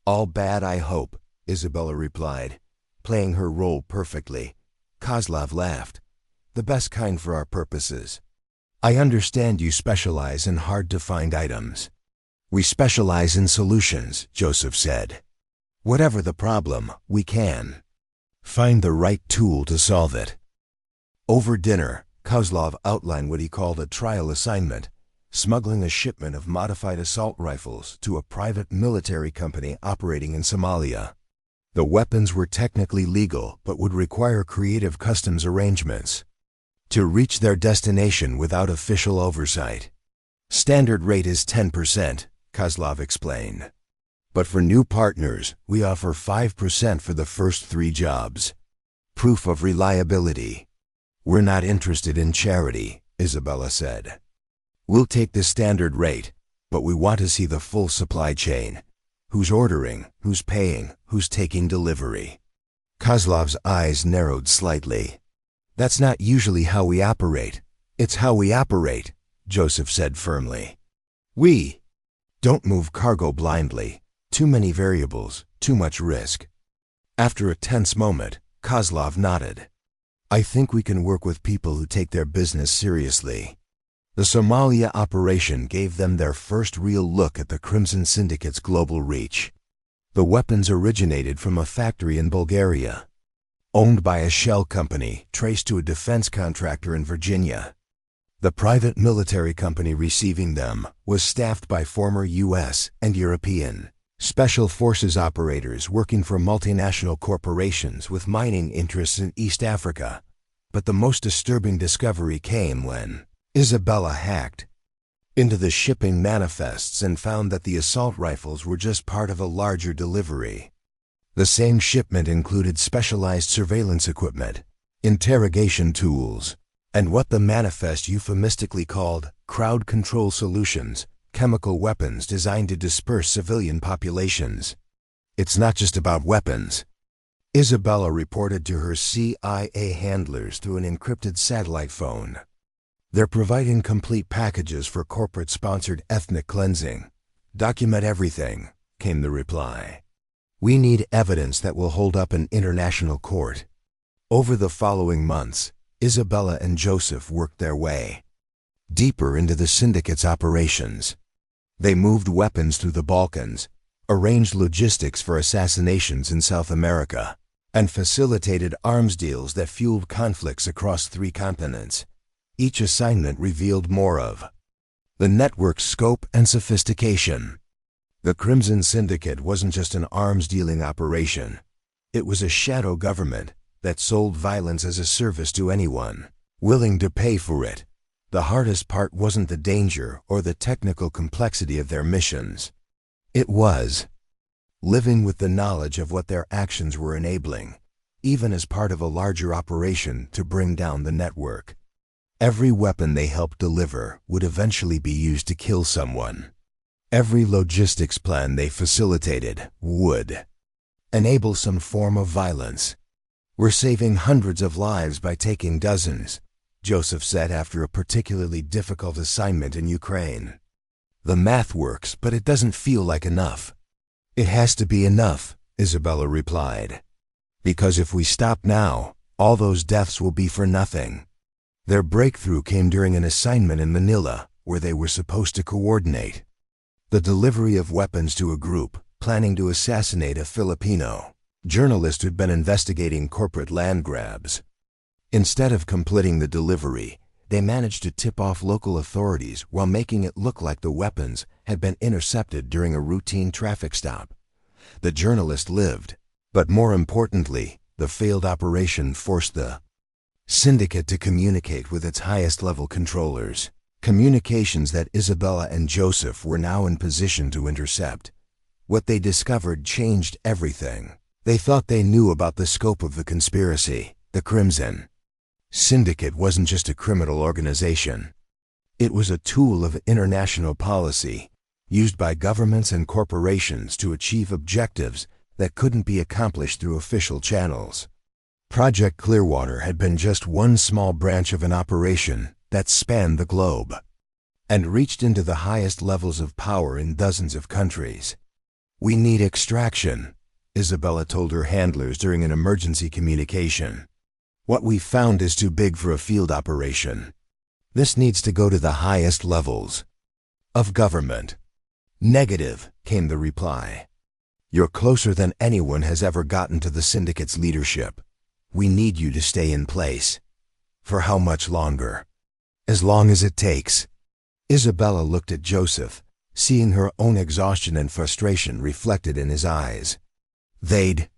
All bad, I hope, Isabella replied, playing her role perfectly. Kozlov laughed. The best kind for our purposes. I understand you specialize in hard-to-find items. We specialize in solutions, Joseph said. Whatever the problem, we can find the right tool to solve it. Over dinner, Kozlov outlined what he called a trial assignment, smuggling a shipment of modified assault rifles to a private military company operating in Somalia. The weapons were technically legal but would require creative customs arrangements to reach their destination without official oversight. Standard rate is 10%, Kozlov explained. But for new partners, we offer 5% for the first 3 jobs. Proof of reliability. We're not interested in charity, Isabella said. We'll take the standard rate, but we want to see the full supply chain. Who's ordering, who's paying, who's taking delivery. Kozlov's eyes narrowed slightly. That's not usually how we operate. It's how we operate, Joseph said firmly. We don't move cargo blindly. Too many variables, too much risk. After a tense moment, Kozlov nodded. I think we can work with people who take their business seriously. The Somalia operation gave them their first real look at the Crimson Syndicate's global reach. The weapons originated from a factory in Bulgaria, owned by a shell company traced to a defense contractor in Virginia. The private military company receiving them was staffed by former U.S. and European special forces operators working for multinational corporations with mining interests in East Africa. But the most disturbing discovery came when Isabella hacked into the shipping manifests and found that the assault rifles were just part of a larger delivery. The same shipment included specialized surveillance equipment, interrogation tools, and what the manifest euphemistically called crowd control solutions, chemical weapons designed to disperse civilian populations. It's not just about weapons, Isabella reported to her CIA handlers through an encrypted satellite phone. They're providing complete packages for corporate-sponsored ethnic cleansing. Document everything, came the reply. We need evidence that will hold up in international court. Over the following months, Isabella and Joseph worked their way deeper into the syndicate's operations. They moved weapons through the Balkans, arranged logistics for assassinations in South America, and facilitated arms deals that fueled conflicts across 3 continents. Each assignment revealed more of the network's scope and sophistication. The Crimson Syndicate wasn't just an arms-dealing operation. It was a shadow government that sold violence as a service to anyone willing to pay for it. The hardest part wasn't the danger or the technical complexity of their missions. It was living with the knowledge of what their actions were enabling, even as part of a larger operation to bring down the network. Every weapon they helped deliver would eventually be used to kill someone. Every logistics plan they facilitated would enable some form of violence. We're saving hundreds of lives by taking dozens, Joseph said after a particularly difficult assignment in Ukraine. The math works, but it doesn't feel like enough. It has to be enough, Isabella replied. Because if we stop now, all those deaths will be for nothing. Their breakthrough came during an assignment in Manila, where they were supposed to coordinate the delivery of weapons to a group planning to assassinate a Filipino journalist who'd been investigating corporate land grabs. Instead of completing the delivery, they managed to tip off local authorities while making it look like the weapons had been intercepted during a routine traffic stop. The journalist lived, but more importantly, the failed operation forced the syndicate to communicate with its highest-level controllers, communications that Isabella and Joseph were now in position to intercept. What they discovered changed everything. They thought they knew about the scope of the conspiracy. The Crimson Syndicate wasn't just a criminal organization. It was a tool of international policy, used by governments and corporations to achieve objectives that couldn't be accomplished through official channels. Project Clearwater had been just one small branch of an operation that spanned the globe and reached into the highest levels of power in dozens of countries. "We need extraction," Isabella told her handlers during an emergency communication. "What we found is too big for a field operation. This needs to go to the highest levels of government." "Negative," came the reply. "You're closer than anyone has ever gotten to the syndicate's leadership. We need you to stay in place." "For how much longer?" "As long as it takes." Isabella looked at Joseph, seeing her own exhaustion and frustration reflected in his eyes. They'd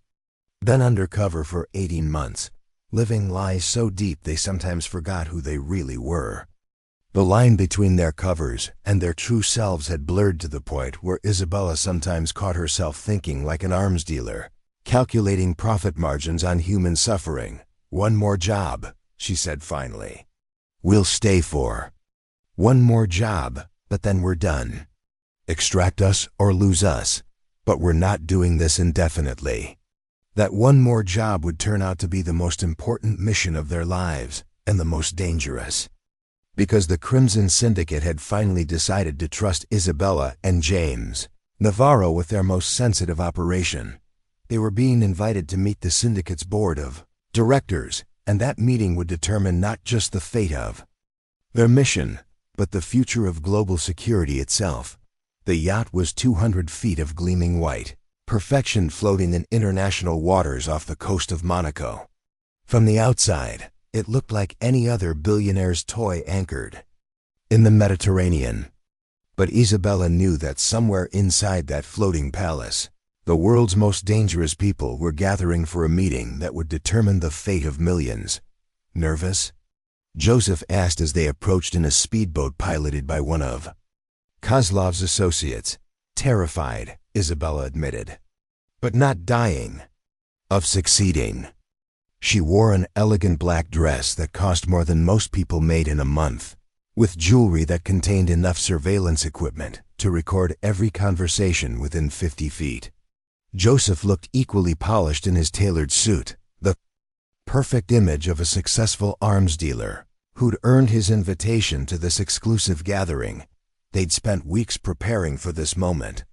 been undercover for 18 months, living lies so deep they sometimes forgot who they really were. The line between their covers and their true selves had blurred to the point where Isabella sometimes caught herself thinking like an arms dealer, calculating profit margins on human suffering. "One more job," she said finally. "We'll stay for one more job, but then we're done. Extract us or lose us, but we're not doing this indefinitely." That one more job would turn out to be the most important mission of their lives, and the most dangerous. Because the Crimson Syndicate had finally decided to trust Isabella and James Navarro with their most sensitive operation. They were being invited to meet the Syndicate's board of directors, and that meeting would determine not just the fate of their mission, but the future of global security itself. The yacht was 200 feet of gleaming white, perfection floating in international waters off the coast of Monaco. From the outside, it looked like any other billionaire's toy anchored in the Mediterranean. But Isabella knew that somewhere inside that floating palace, the world's most dangerous people were gathering for a meeting that would determine the fate of millions. "Nervous?" Joseph asked as they approached in a speedboat piloted by one of Kozlov's associates. "Terrified," Isabella admitted. "But not dying of succeeding." She wore an elegant black dress that cost more than most people made in a month, with jewelry that contained enough surveillance equipment to record every conversation within 50 feet. Joseph looked equally polished in his tailored suit, the perfect image of a successful arms dealer who'd earned his invitation to this exclusive gathering. They'd spent weeks preparing for this moment.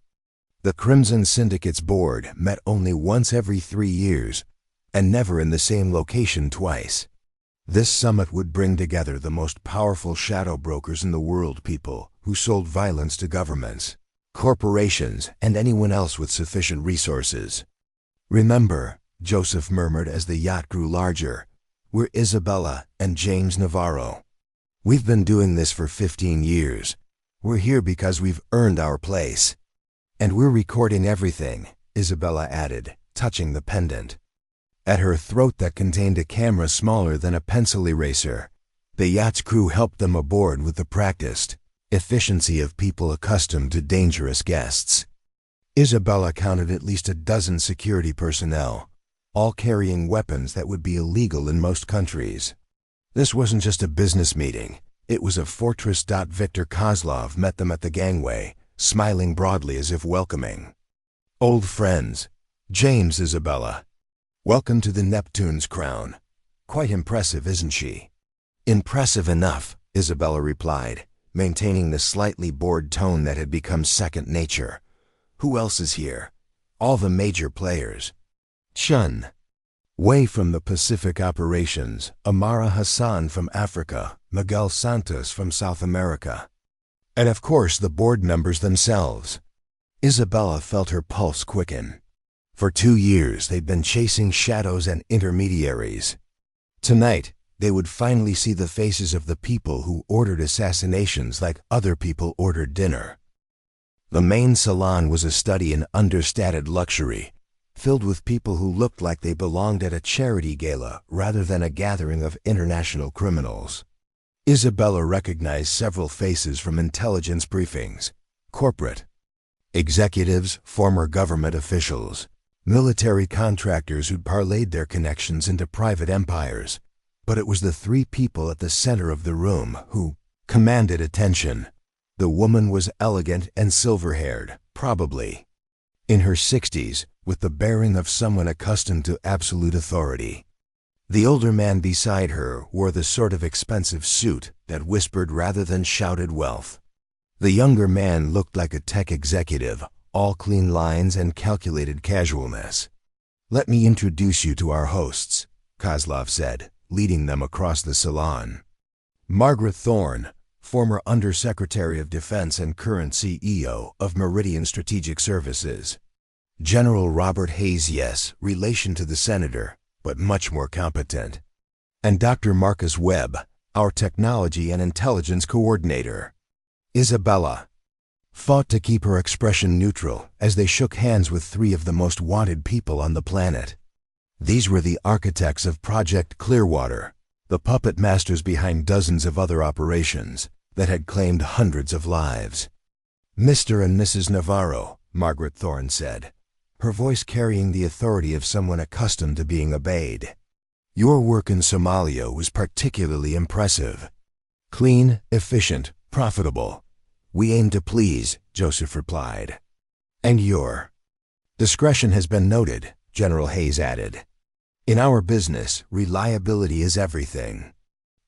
The Crimson Syndicate's board met only once every 3 years, and never in the same location twice. This summit would bring together the most powerful shadow brokers in the world, people who sold violence to governments, corporations, and anyone else with sufficient resources. "Remember," Joseph murmured as the yacht grew larger, "we're Isabella and James Navarro. We've been doing this for 15 years. We're here because we've earned our place. And we're recording everything," Isabella added, touching the pendant at her throat that contained a camera smaller than a pencil eraser. The yacht's crew helped them aboard with the practiced efficiency of people accustomed to dangerous guests. Isabella counted at least a dozen security personnel, all carrying weapons that would be illegal in most countries. This wasn't just a business meeting, it was a fortress. Victor Kozlov met them at the gangway, smiling broadly as if welcoming old friends. "James, Isabella. Welcome to the Neptune's crown. Quite impressive, isn't she?" "Impressive enough," Isabella replied, maintaining the slightly bored tone that had become second nature. "Who else is here?" "All the major players. Chun Wei from the Pacific Operations, Amara Hassan from Africa, Miguel Santos from South America. And of course the board members themselves." Isabella felt her pulse quicken. For 2 years they'd been chasing shadows and intermediaries. Tonight, they would finally see the faces of the people who ordered assassinations like other people ordered dinner. The main salon was a study in understated luxury, filled with people who looked like they belonged at a charity gala rather than a gathering of international criminals. Isabella recognized several faces from intelligence briefings, corporate executives, former government officials, military contractors who'd parlayed their connections into private empires. But it was the 3 people at the center of the room who commanded attention. The woman was elegant and silver-haired, probably in her 60s, with the bearing of someone accustomed to absolute authority. The older man beside her wore the sort of expensive suit that whispered rather than shouted wealth. The younger man looked like a tech executive, all clean lines and calculated casualness. "Let me introduce you to our hosts," Kozlov said, leading them across the salon. Margaret Thorne, former Undersecretary of Defense and current CEO of Meridian Strategic Services. General Robert Hayes, yes, relation to the senator, but much more competent. And Dr. Marcus Webb, our Technology and Intelligence Coordinator. Isabella fought to keep her expression neutral as they shook hands with three of the most wanted people on the planet. These were the architects of Project Clearwater, the puppet masters behind dozens of other operations that had claimed hundreds of lives. "Mr. and Mrs. Navarro," Margaret Thorne said, her voice carrying the authority of someone accustomed to being obeyed. "Your work in Somalia was particularly impressive. Clean, efficient, profitable. We aim to please," Joseph replied. "And your discretion has been noted," General Hayes added. "In our business, reliability is everything."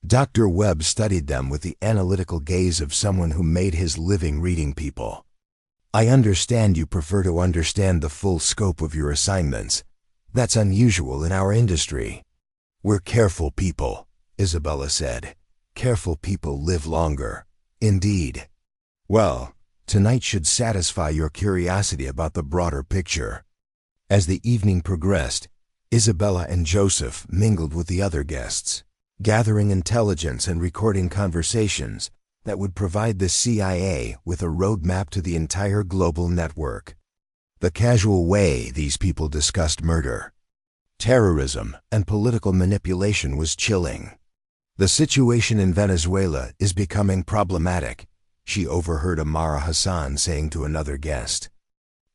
Dr. Webb studied them with the analytical gaze of someone who made his living reading people. "I understand you prefer to understand the full scope of your assignments. That's unusual in our industry." "We're careful people," Isabella said. "Careful people live longer." "Indeed." "Well, tonight should satisfy your curiosity about the broader picture." As the evening progressed, Isabella and Joseph mingled with the other guests, gathering intelligence and recording conversations that would provide the CIA with a roadmap to the entire global network. The casual way these people discussed murder, terrorism, and political manipulation was chilling. "The situation in Venezuela is becoming problematic," she overheard Amara Hassan saying to another guest.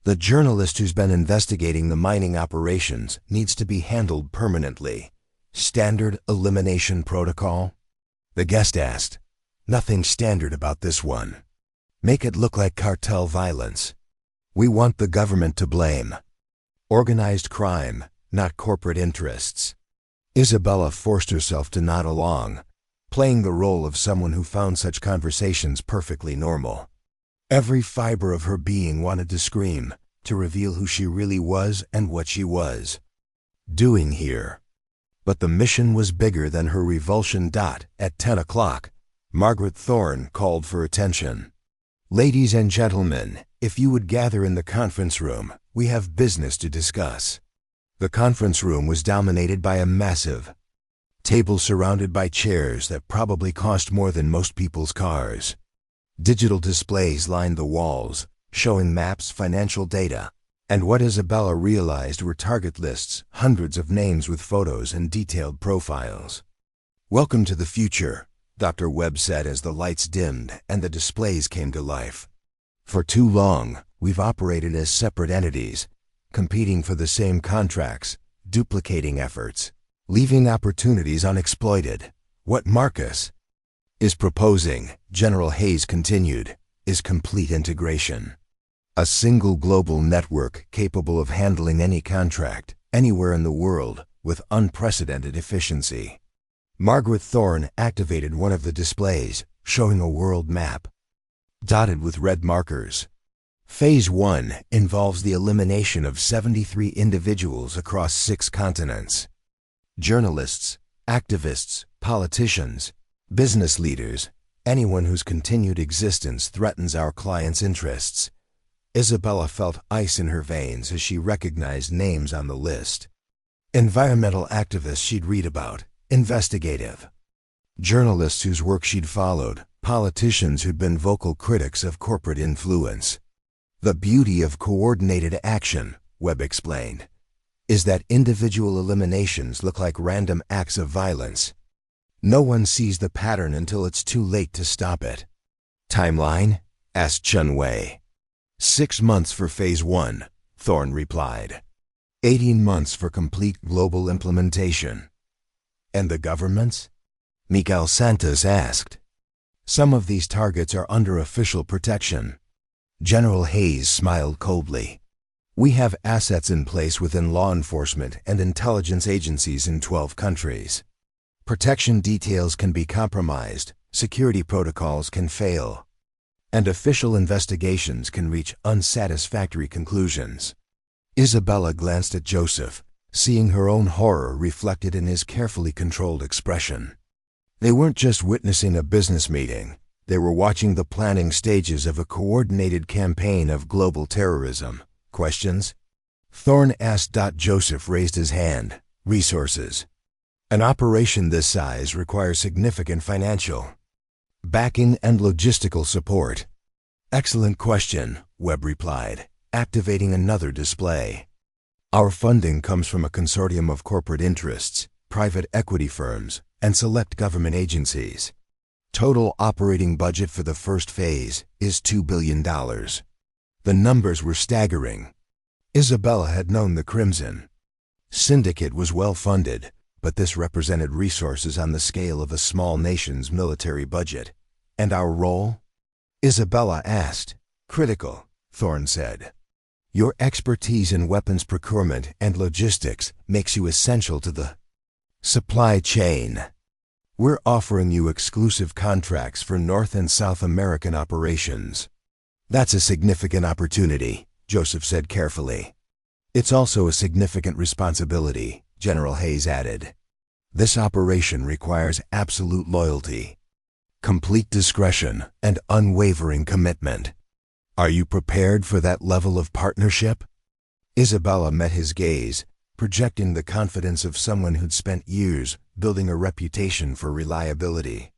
"The journalist who's been investigating the mining operations needs to be handled permanently. Standard elimination protocol?" The guest asked. "Nothing standard about this one. Make it look like cartel violence. We want the government to blame. Organized crime, not corporate interests." Isabella forced herself to nod along, playing the role of someone who found such conversations perfectly normal. Every fiber of her being wanted to scream, to reveal who she really was and what she was doing here. But the mission was bigger than her revulsion. At 10 o'clock, Margaret Thorne called for attention. "Ladies and gentlemen, if you would gather in the conference room, we have business to discuss." The conference room was dominated by a massive table surrounded by chairs that probably cost more than most people's cars. Digital displays lined the walls, showing maps, financial data, and what Isabella realized were target lists, hundreds of names with photos and detailed profiles. "Welcome to the future," Dr. Webb said as the lights dimmed and the displays came to life. "For too long, we've operated as separate entities, competing for the same contracts, duplicating efforts, leaving opportunities unexploited. What Marcus is proposing," General Hayes continued, "is complete integration. A single global network capable of handling any contract, anywhere in the world, with unprecedented efficiency." Margaret Thorne activated one of the displays, showing a world map, dotted with red markers. Phase 1 involves the elimination of 73 individuals across 6 continents. Journalists, activists, politicians, business leaders, anyone whose continued existence threatens our clients' interests. Isabella felt ice in her veins as she recognized names on the list. Environmental activists she'd read about, investigative journalists whose work she'd followed, politicians who'd been vocal critics of corporate influence. "The beauty of coordinated action," Webb explained, "is that individual eliminations look like random acts of violence. No one sees the pattern until it's too late to stop it." "Timeline?" asked Chun Wei. 6 months for Phase 1, Thorne replied. 18 months for complete global implementation. "And the governments?" Miguel Santos asked. "Some of these targets are under official protection." General Hayes smiled coldly. We have assets in place within law enforcement and intelligence agencies in 12 countries. Protection details can be compromised, security protocols can fail, and official investigations can reach unsatisfactory conclusions. Isabella glanced at Joseph, seeing her own horror reflected in his carefully controlled expression. They weren't just witnessing a business meeting, they were watching the planning stages of a coordinated campaign of global terrorism. Questions? Thorne asked. Joseph raised his hand. Resources. An operation this size requires significant financial backing and logistical support. Excellent question, Webb replied, activating another display. Our funding comes from a consortium of corporate interests, private equity firms, and select government agencies. Total operating budget for the first phase is $2 billion. The numbers were staggering. Isabella had known the Crimson Syndicate was well funded, but this represented resources on the scale of a small nation's military budget. And our role? Isabella asked. Critical, Thorne said. Your expertise in weapons procurement and logistics makes you essential to the supply chain. We're offering you exclusive contracts for North and South American operations. That's a significant opportunity, Joseph said carefully. It's also a significant responsibility, General Hayes added. This operation requires absolute loyalty, complete discretion, and unwavering commitment. Are you prepared for that level of partnership? Isabella met his gaze, projecting the confidence of someone who'd spent years building a reputation for reliability.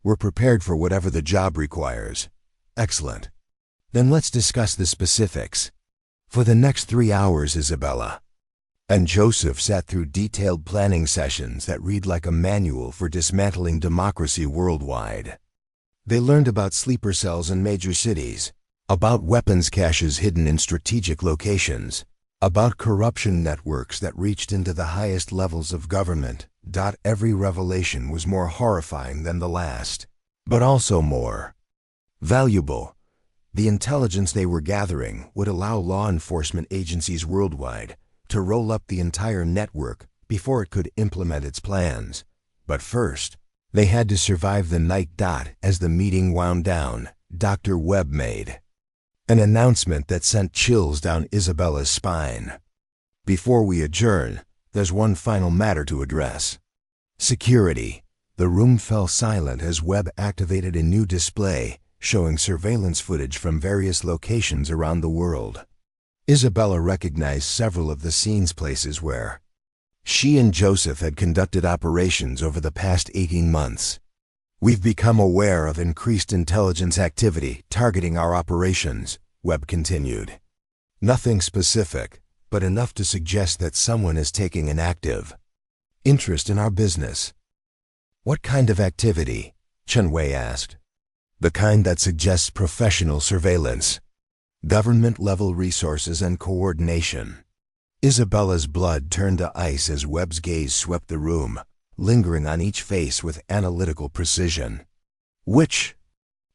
We're prepared for whatever the job requires. Excellent. Then let's discuss the specifics. For the next 3 hours, Isabella. And Joseph sat through detailed planning sessions that read like a manual for dismantling democracy worldwide. They learned about sleeper cells in major cities, about weapons caches hidden in strategic locations, about corruption networks that reached into the highest levels of government. Every revelation was more horrifying than the last, but also more valuable. The intelligence they were gathering would allow law enforcement agencies worldwide to roll up the entire network before it could implement its plans. But first, they had to survive the night. As the meeting wound down, Dr. Webb made an announcement that sent chills down Isabella's spine. Before we adjourn, there's one final matter to address. Security. The room fell silent as Webb activated a new display showing surveillance footage from various locations around the world. Isabella recognized several of the scene's places where she and Joseph had conducted operations over the past 18 months. We've become aware of increased intelligence activity targeting our operations, Webb continued. Nothing specific, but enough to suggest that someone is taking an active interest in our business. What kind of activity? Chenwei asked. The kind that suggests professional surveillance, government-level resources and coordination. Isabella's blood turned to ice as Webb's gaze swept the room, lingering on each face with analytical precision. Which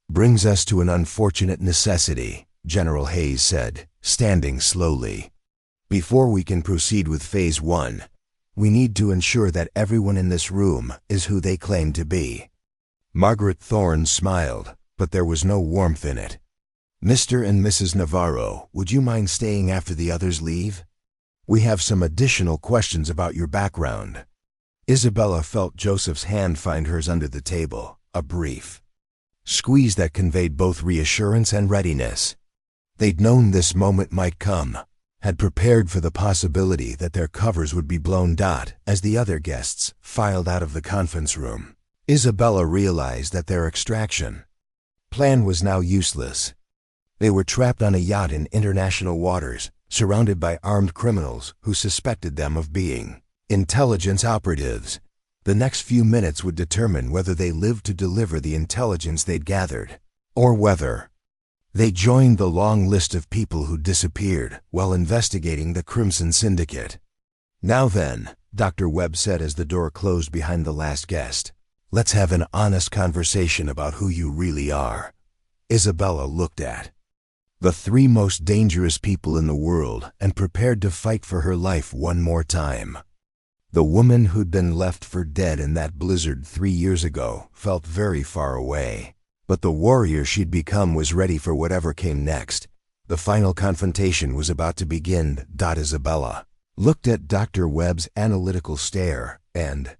brings us to an unfortunate necessity, General Hayes said, standing slowly. Before we can proceed with Phase 1, we need to ensure that everyone in this room is who they claim to be. Margaret Thorne smiled, but there was no warmth in it. Mr. and Mrs. Navarro, would you mind staying after the others leave? We have some additional questions about your background. Isabella felt Joseph's hand find hers under the table, a brief squeeze that conveyed both reassurance and readiness. They'd known this moment might come, had prepared for the possibility that their covers would be blown. As the other guests filed out of the conference room, Isabella realized that their extraction plan was now useless. They were trapped on a yacht in international waters, surrounded by armed criminals who suspected them of being intelligence operatives. The next few minutes would determine whether they lived to deliver the intelligence they'd gathered, or whether they joined the long list of people who disappeared while investigating the Crimson Syndicate. Now then, Dr. Webb said as the door closed behind the last guest, let's have an honest conversation about who you really are. Isabella looked at The three most dangerous people in the world, and prepared to fight for her life one more time. The woman who'd been left for dead in that blizzard 3 years ago felt very far away. But the warrior she'd become was ready for whatever came next. The final confrontation was about to begin. Isabella looked at Dr. Webb's analytical stare and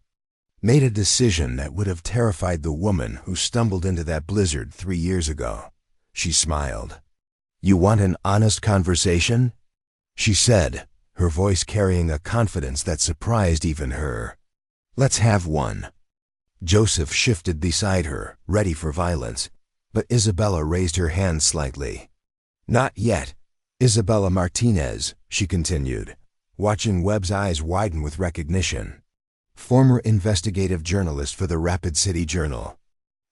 made a decision that would have terrified the woman who stumbled into that blizzard 3 years ago. She smiled. "You want an honest conversation?" she said, her voice carrying a confidence that surprised even her. "Let's have one." Joseph shifted beside her, ready for violence, but Isabella raised her hand slightly. "Not yet, Isabella Martinez," she continued, watching Webb's eyes widen with recognition. "Former investigative journalist for the Rapid City Journal.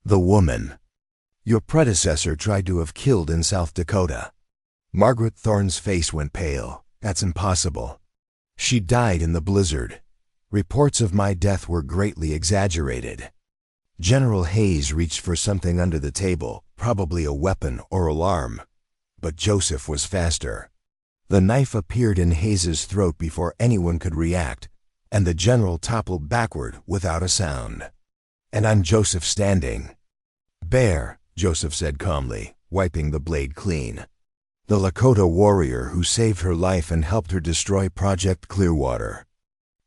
The woman your predecessor tried to have killed in South Dakota." Margaret Thorne's face went pale. "That's impossible. She died in the blizzard. Reports of my death were greatly exaggerated." General Hayes reached for something under the table, probably a weapon or alarm. But Joseph was faster. The knife appeared in Hayes's throat before anyone could react, and the general toppled backward without a sound. "And I'm Joseph Standing." "Bear," Joseph said calmly, wiping the blade clean. "The Lakota warrior who saved her life and helped her destroy Project Clearwater."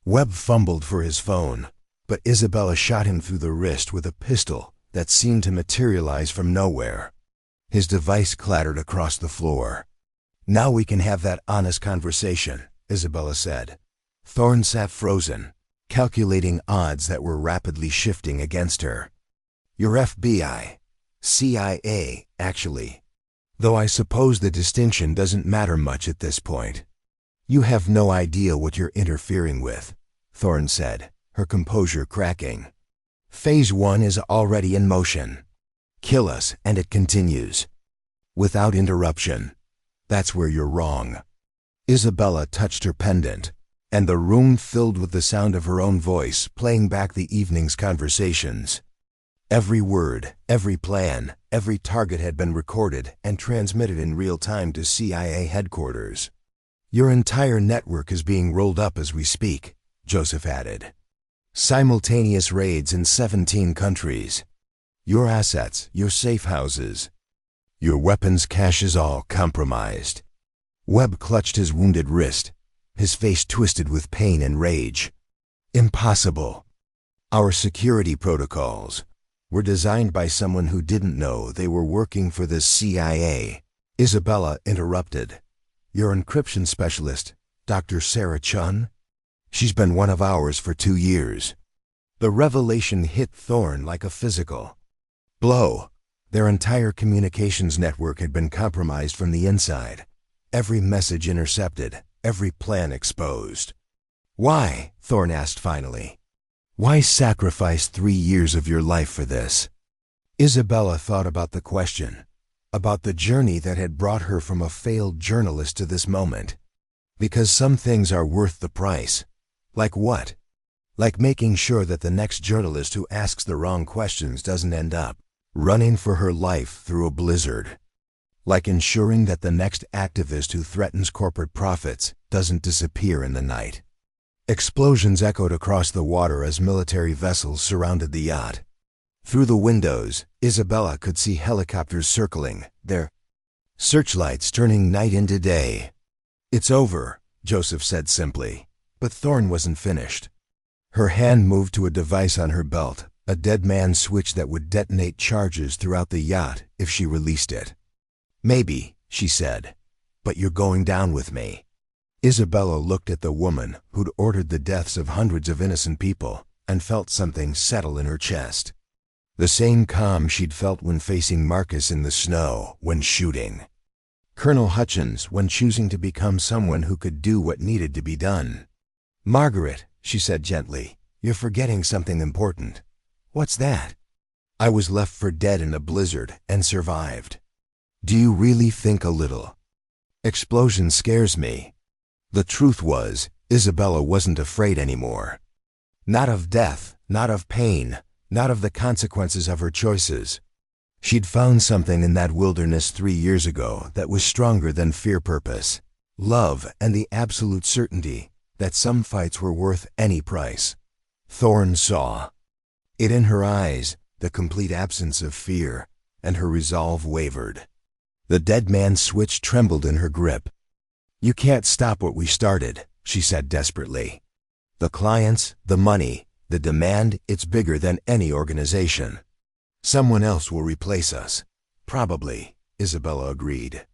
Webb fumbled for his phone, but Isabella shot him through the wrist with a pistol that seemed to materialize from nowhere. His device clattered across the floor. "Now we can have that honest conversation," Isabella said. Thorne sat frozen, calculating odds that were rapidly shifting against her. "You're FBI, CIA, actually. Though I suppose the distinction doesn't matter much at this point." "You have no idea what you're interfering with," Thorne said, her composure cracking. "Phase 1 is already in motion. Kill us and it continues. Without interruption. That's where you're wrong." Isabella touched her pendant, and the room filled with the sound of her own voice playing back the evening's conversations. Every word, every plan, every target had been recorded and transmitted in real time to CIA headquarters. "Your entire network is being rolled up as we speak," Joseph added. "Simultaneous raids in 17 countries. Your assets, your safe houses, your weapons caches all compromised." Webb clutched his wounded wrist, his face twisted with pain and rage. "Impossible. Our security protocols were designed by someone who didn't know they were working for the CIA." Isabella interrupted. "Your encryption specialist, Dr. Sarah Chun? She's been one of ours for 2 years." The revelation hit Thorne like a physical blow. Their entire communications network had been compromised from the inside. Every message intercepted, every plan exposed. "Why?" Thorne asked finally. "Why sacrifice 3 years of your life for this?" Isabella thought about the question, about the journey that had brought her from a failed journalist to this moment. Because some things are worth the price. Like what? Like making sure that the next journalist who asks the wrong questions doesn't end up running for her life through a blizzard. Like ensuring that the next activist who threatens corporate profits doesn't disappear in the night. Explosions echoed across the water as military vessels surrounded the yacht. Through the windows, Isabella could see helicopters circling, their searchlights turning night into day. "It's over," Joseph said simply, but Thorne wasn't finished. Her hand moved to a device on her belt, a dead man's switch that would detonate charges throughout the yacht if she released it. "Maybe," she said, "but you're going down with me." Isabella looked at the woman who'd ordered the deaths of hundreds of innocent people and felt something settle in her chest. The same calm she'd felt when facing Marcus in the snow when shooting. Colonel Hutchins when choosing to become someone who could do what needed to be done. "Margaret," she said gently, "you're forgetting something important." "What's that?" "I was left for dead in a blizzard and survived. Do you really think a little? Explosion scares me." The truth was, Isabella wasn't afraid anymore. Not of death, not of pain, not of the consequences of her choices. She'd found something in that wilderness 3 years ago that was stronger than fear purpose, love, and the absolute certainty that some fights were worth any price. Thorne saw it in her eyes, the complete absence of fear, and her resolve wavered. The dead man's switch trembled in her grip. "You can't stop what we started," she said desperately. "The clients, the money, the demand, it's bigger than any organization. Someone else will replace us." "Probably," Isabella agreed.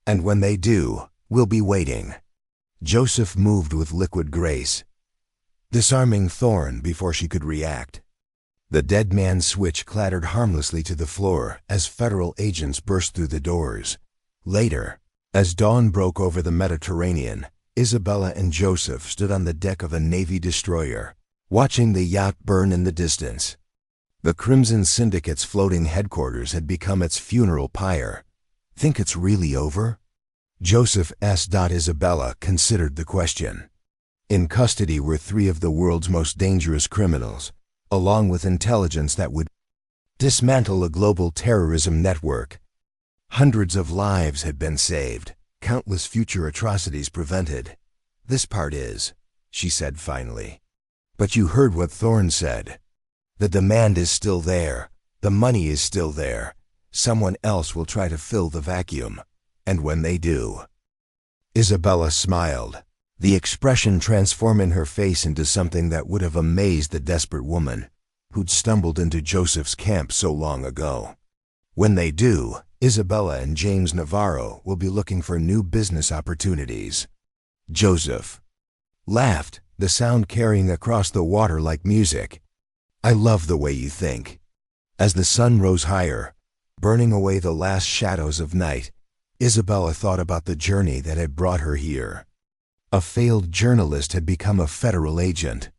"And when they do, we'll be waiting." Joseph moved with liquid grace, disarming Thorne before she could react. The dead man's switch clattered harmlessly to the floor as federal agents burst through the doors. Later, as dawn broke over the Mediterranean, Isabella and Joseph stood on the deck of a Navy destroyer, watching the yacht burn in the distance. The Crimson Syndicate's floating headquarters had become its funeral pyre. "Think it's really over?" Joseph S. Isabella considered the question. In custody were 3 of the world's most dangerous criminals, along with intelligence that would dismantle a global terrorism network. Hundreds of lives had been saved, countless future atrocities prevented. "This part is," she said finally. "But you heard what Thorne said. The demand is still there. The money is still there. Someone else will try to fill the vacuum. And when they do—" Isabella smiled, the expression transforming her face into something that would have amazed the desperate woman who'd stumbled into Joseph's camp so long ago. "When they do, Isabella and James Navarro will be looking for new business opportunities." Joseph laughed, the sound carrying across the water like music. "I love the way you think." As the sun rose higher, burning away the last shadows of night, Isabella thought about the journey that had brought her here. A failed journalist had become a federal agent.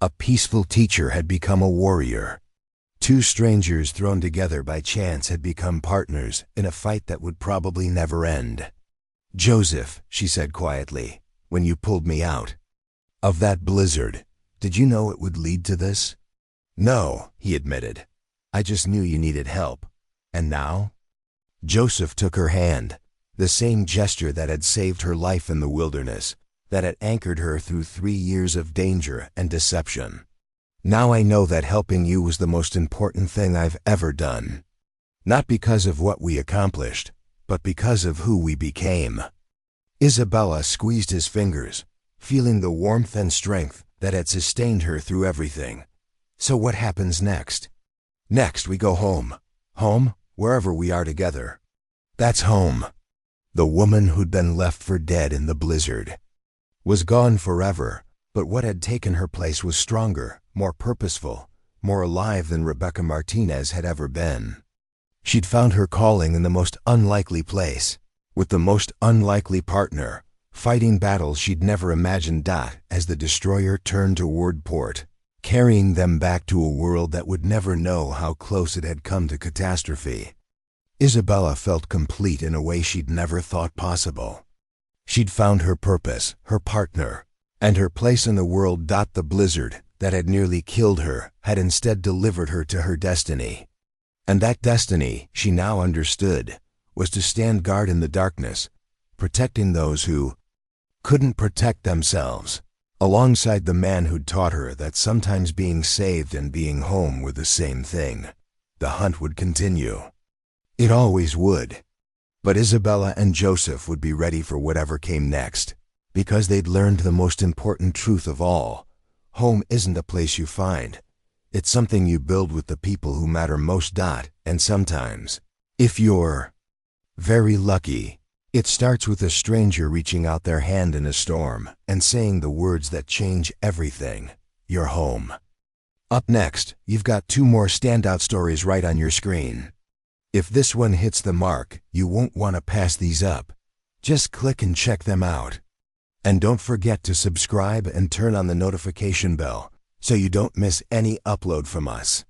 A peaceful teacher had become a warrior. 2 strangers thrown together by chance had become partners in a fight that would probably never end. "Joseph," she said quietly, "when you pulled me out of that blizzard, did you know it would lead to this?" "No," he admitted. "I just knew you needed help. And now?" Joseph took her hand, the same gesture that had saved her life in the wilderness, that had anchored her through 3 years of danger and deception. "Now I know that helping you was the most important thing I've ever done. Not because of what we accomplished, but because of who we became." Isabella squeezed his fingers, feeling the warmth and strength that had sustained her through everything. "So what happens next?" "Next we go home. Home, wherever we are together. That's home." The woman who'd been left for dead in the blizzard was gone forever, but what had taken her place was stronger, more purposeful, more alive than Rebecca Martinez had ever been. She'd found her calling in the most unlikely place, with the most unlikely partner, fighting battles she'd never imagined. As the destroyer turned toward port, carrying them back to a world that would never know how close it had come to catastrophe, Isabella felt complete in a way she'd never thought possible. She'd found her purpose, her partner, and her place in the world. The blizzard that had nearly killed her had instead delivered her to her destiny. And that destiny, she now understood, was to stand guard in the darkness, protecting those who couldn't protect themselves, alongside the man who'd taught her that sometimes being saved and being home were the same thing. The hunt would continue. It always would. But Isabella and Joseph would be ready for whatever came next, because they'd learned the most important truth of all. Home isn't a place you find. It's something you build with the people who matter most. And sometimes, if you're very lucky, it starts with a stranger reaching out their hand in a storm and saying the words that change everything. You're home. Up next, you've got 2 more standout stories right on your screen. If this one hits the mark, you won't want to pass these up. Just click and check them out. And don't forget to subscribe and turn on the notification bell so you don't miss any upload from us.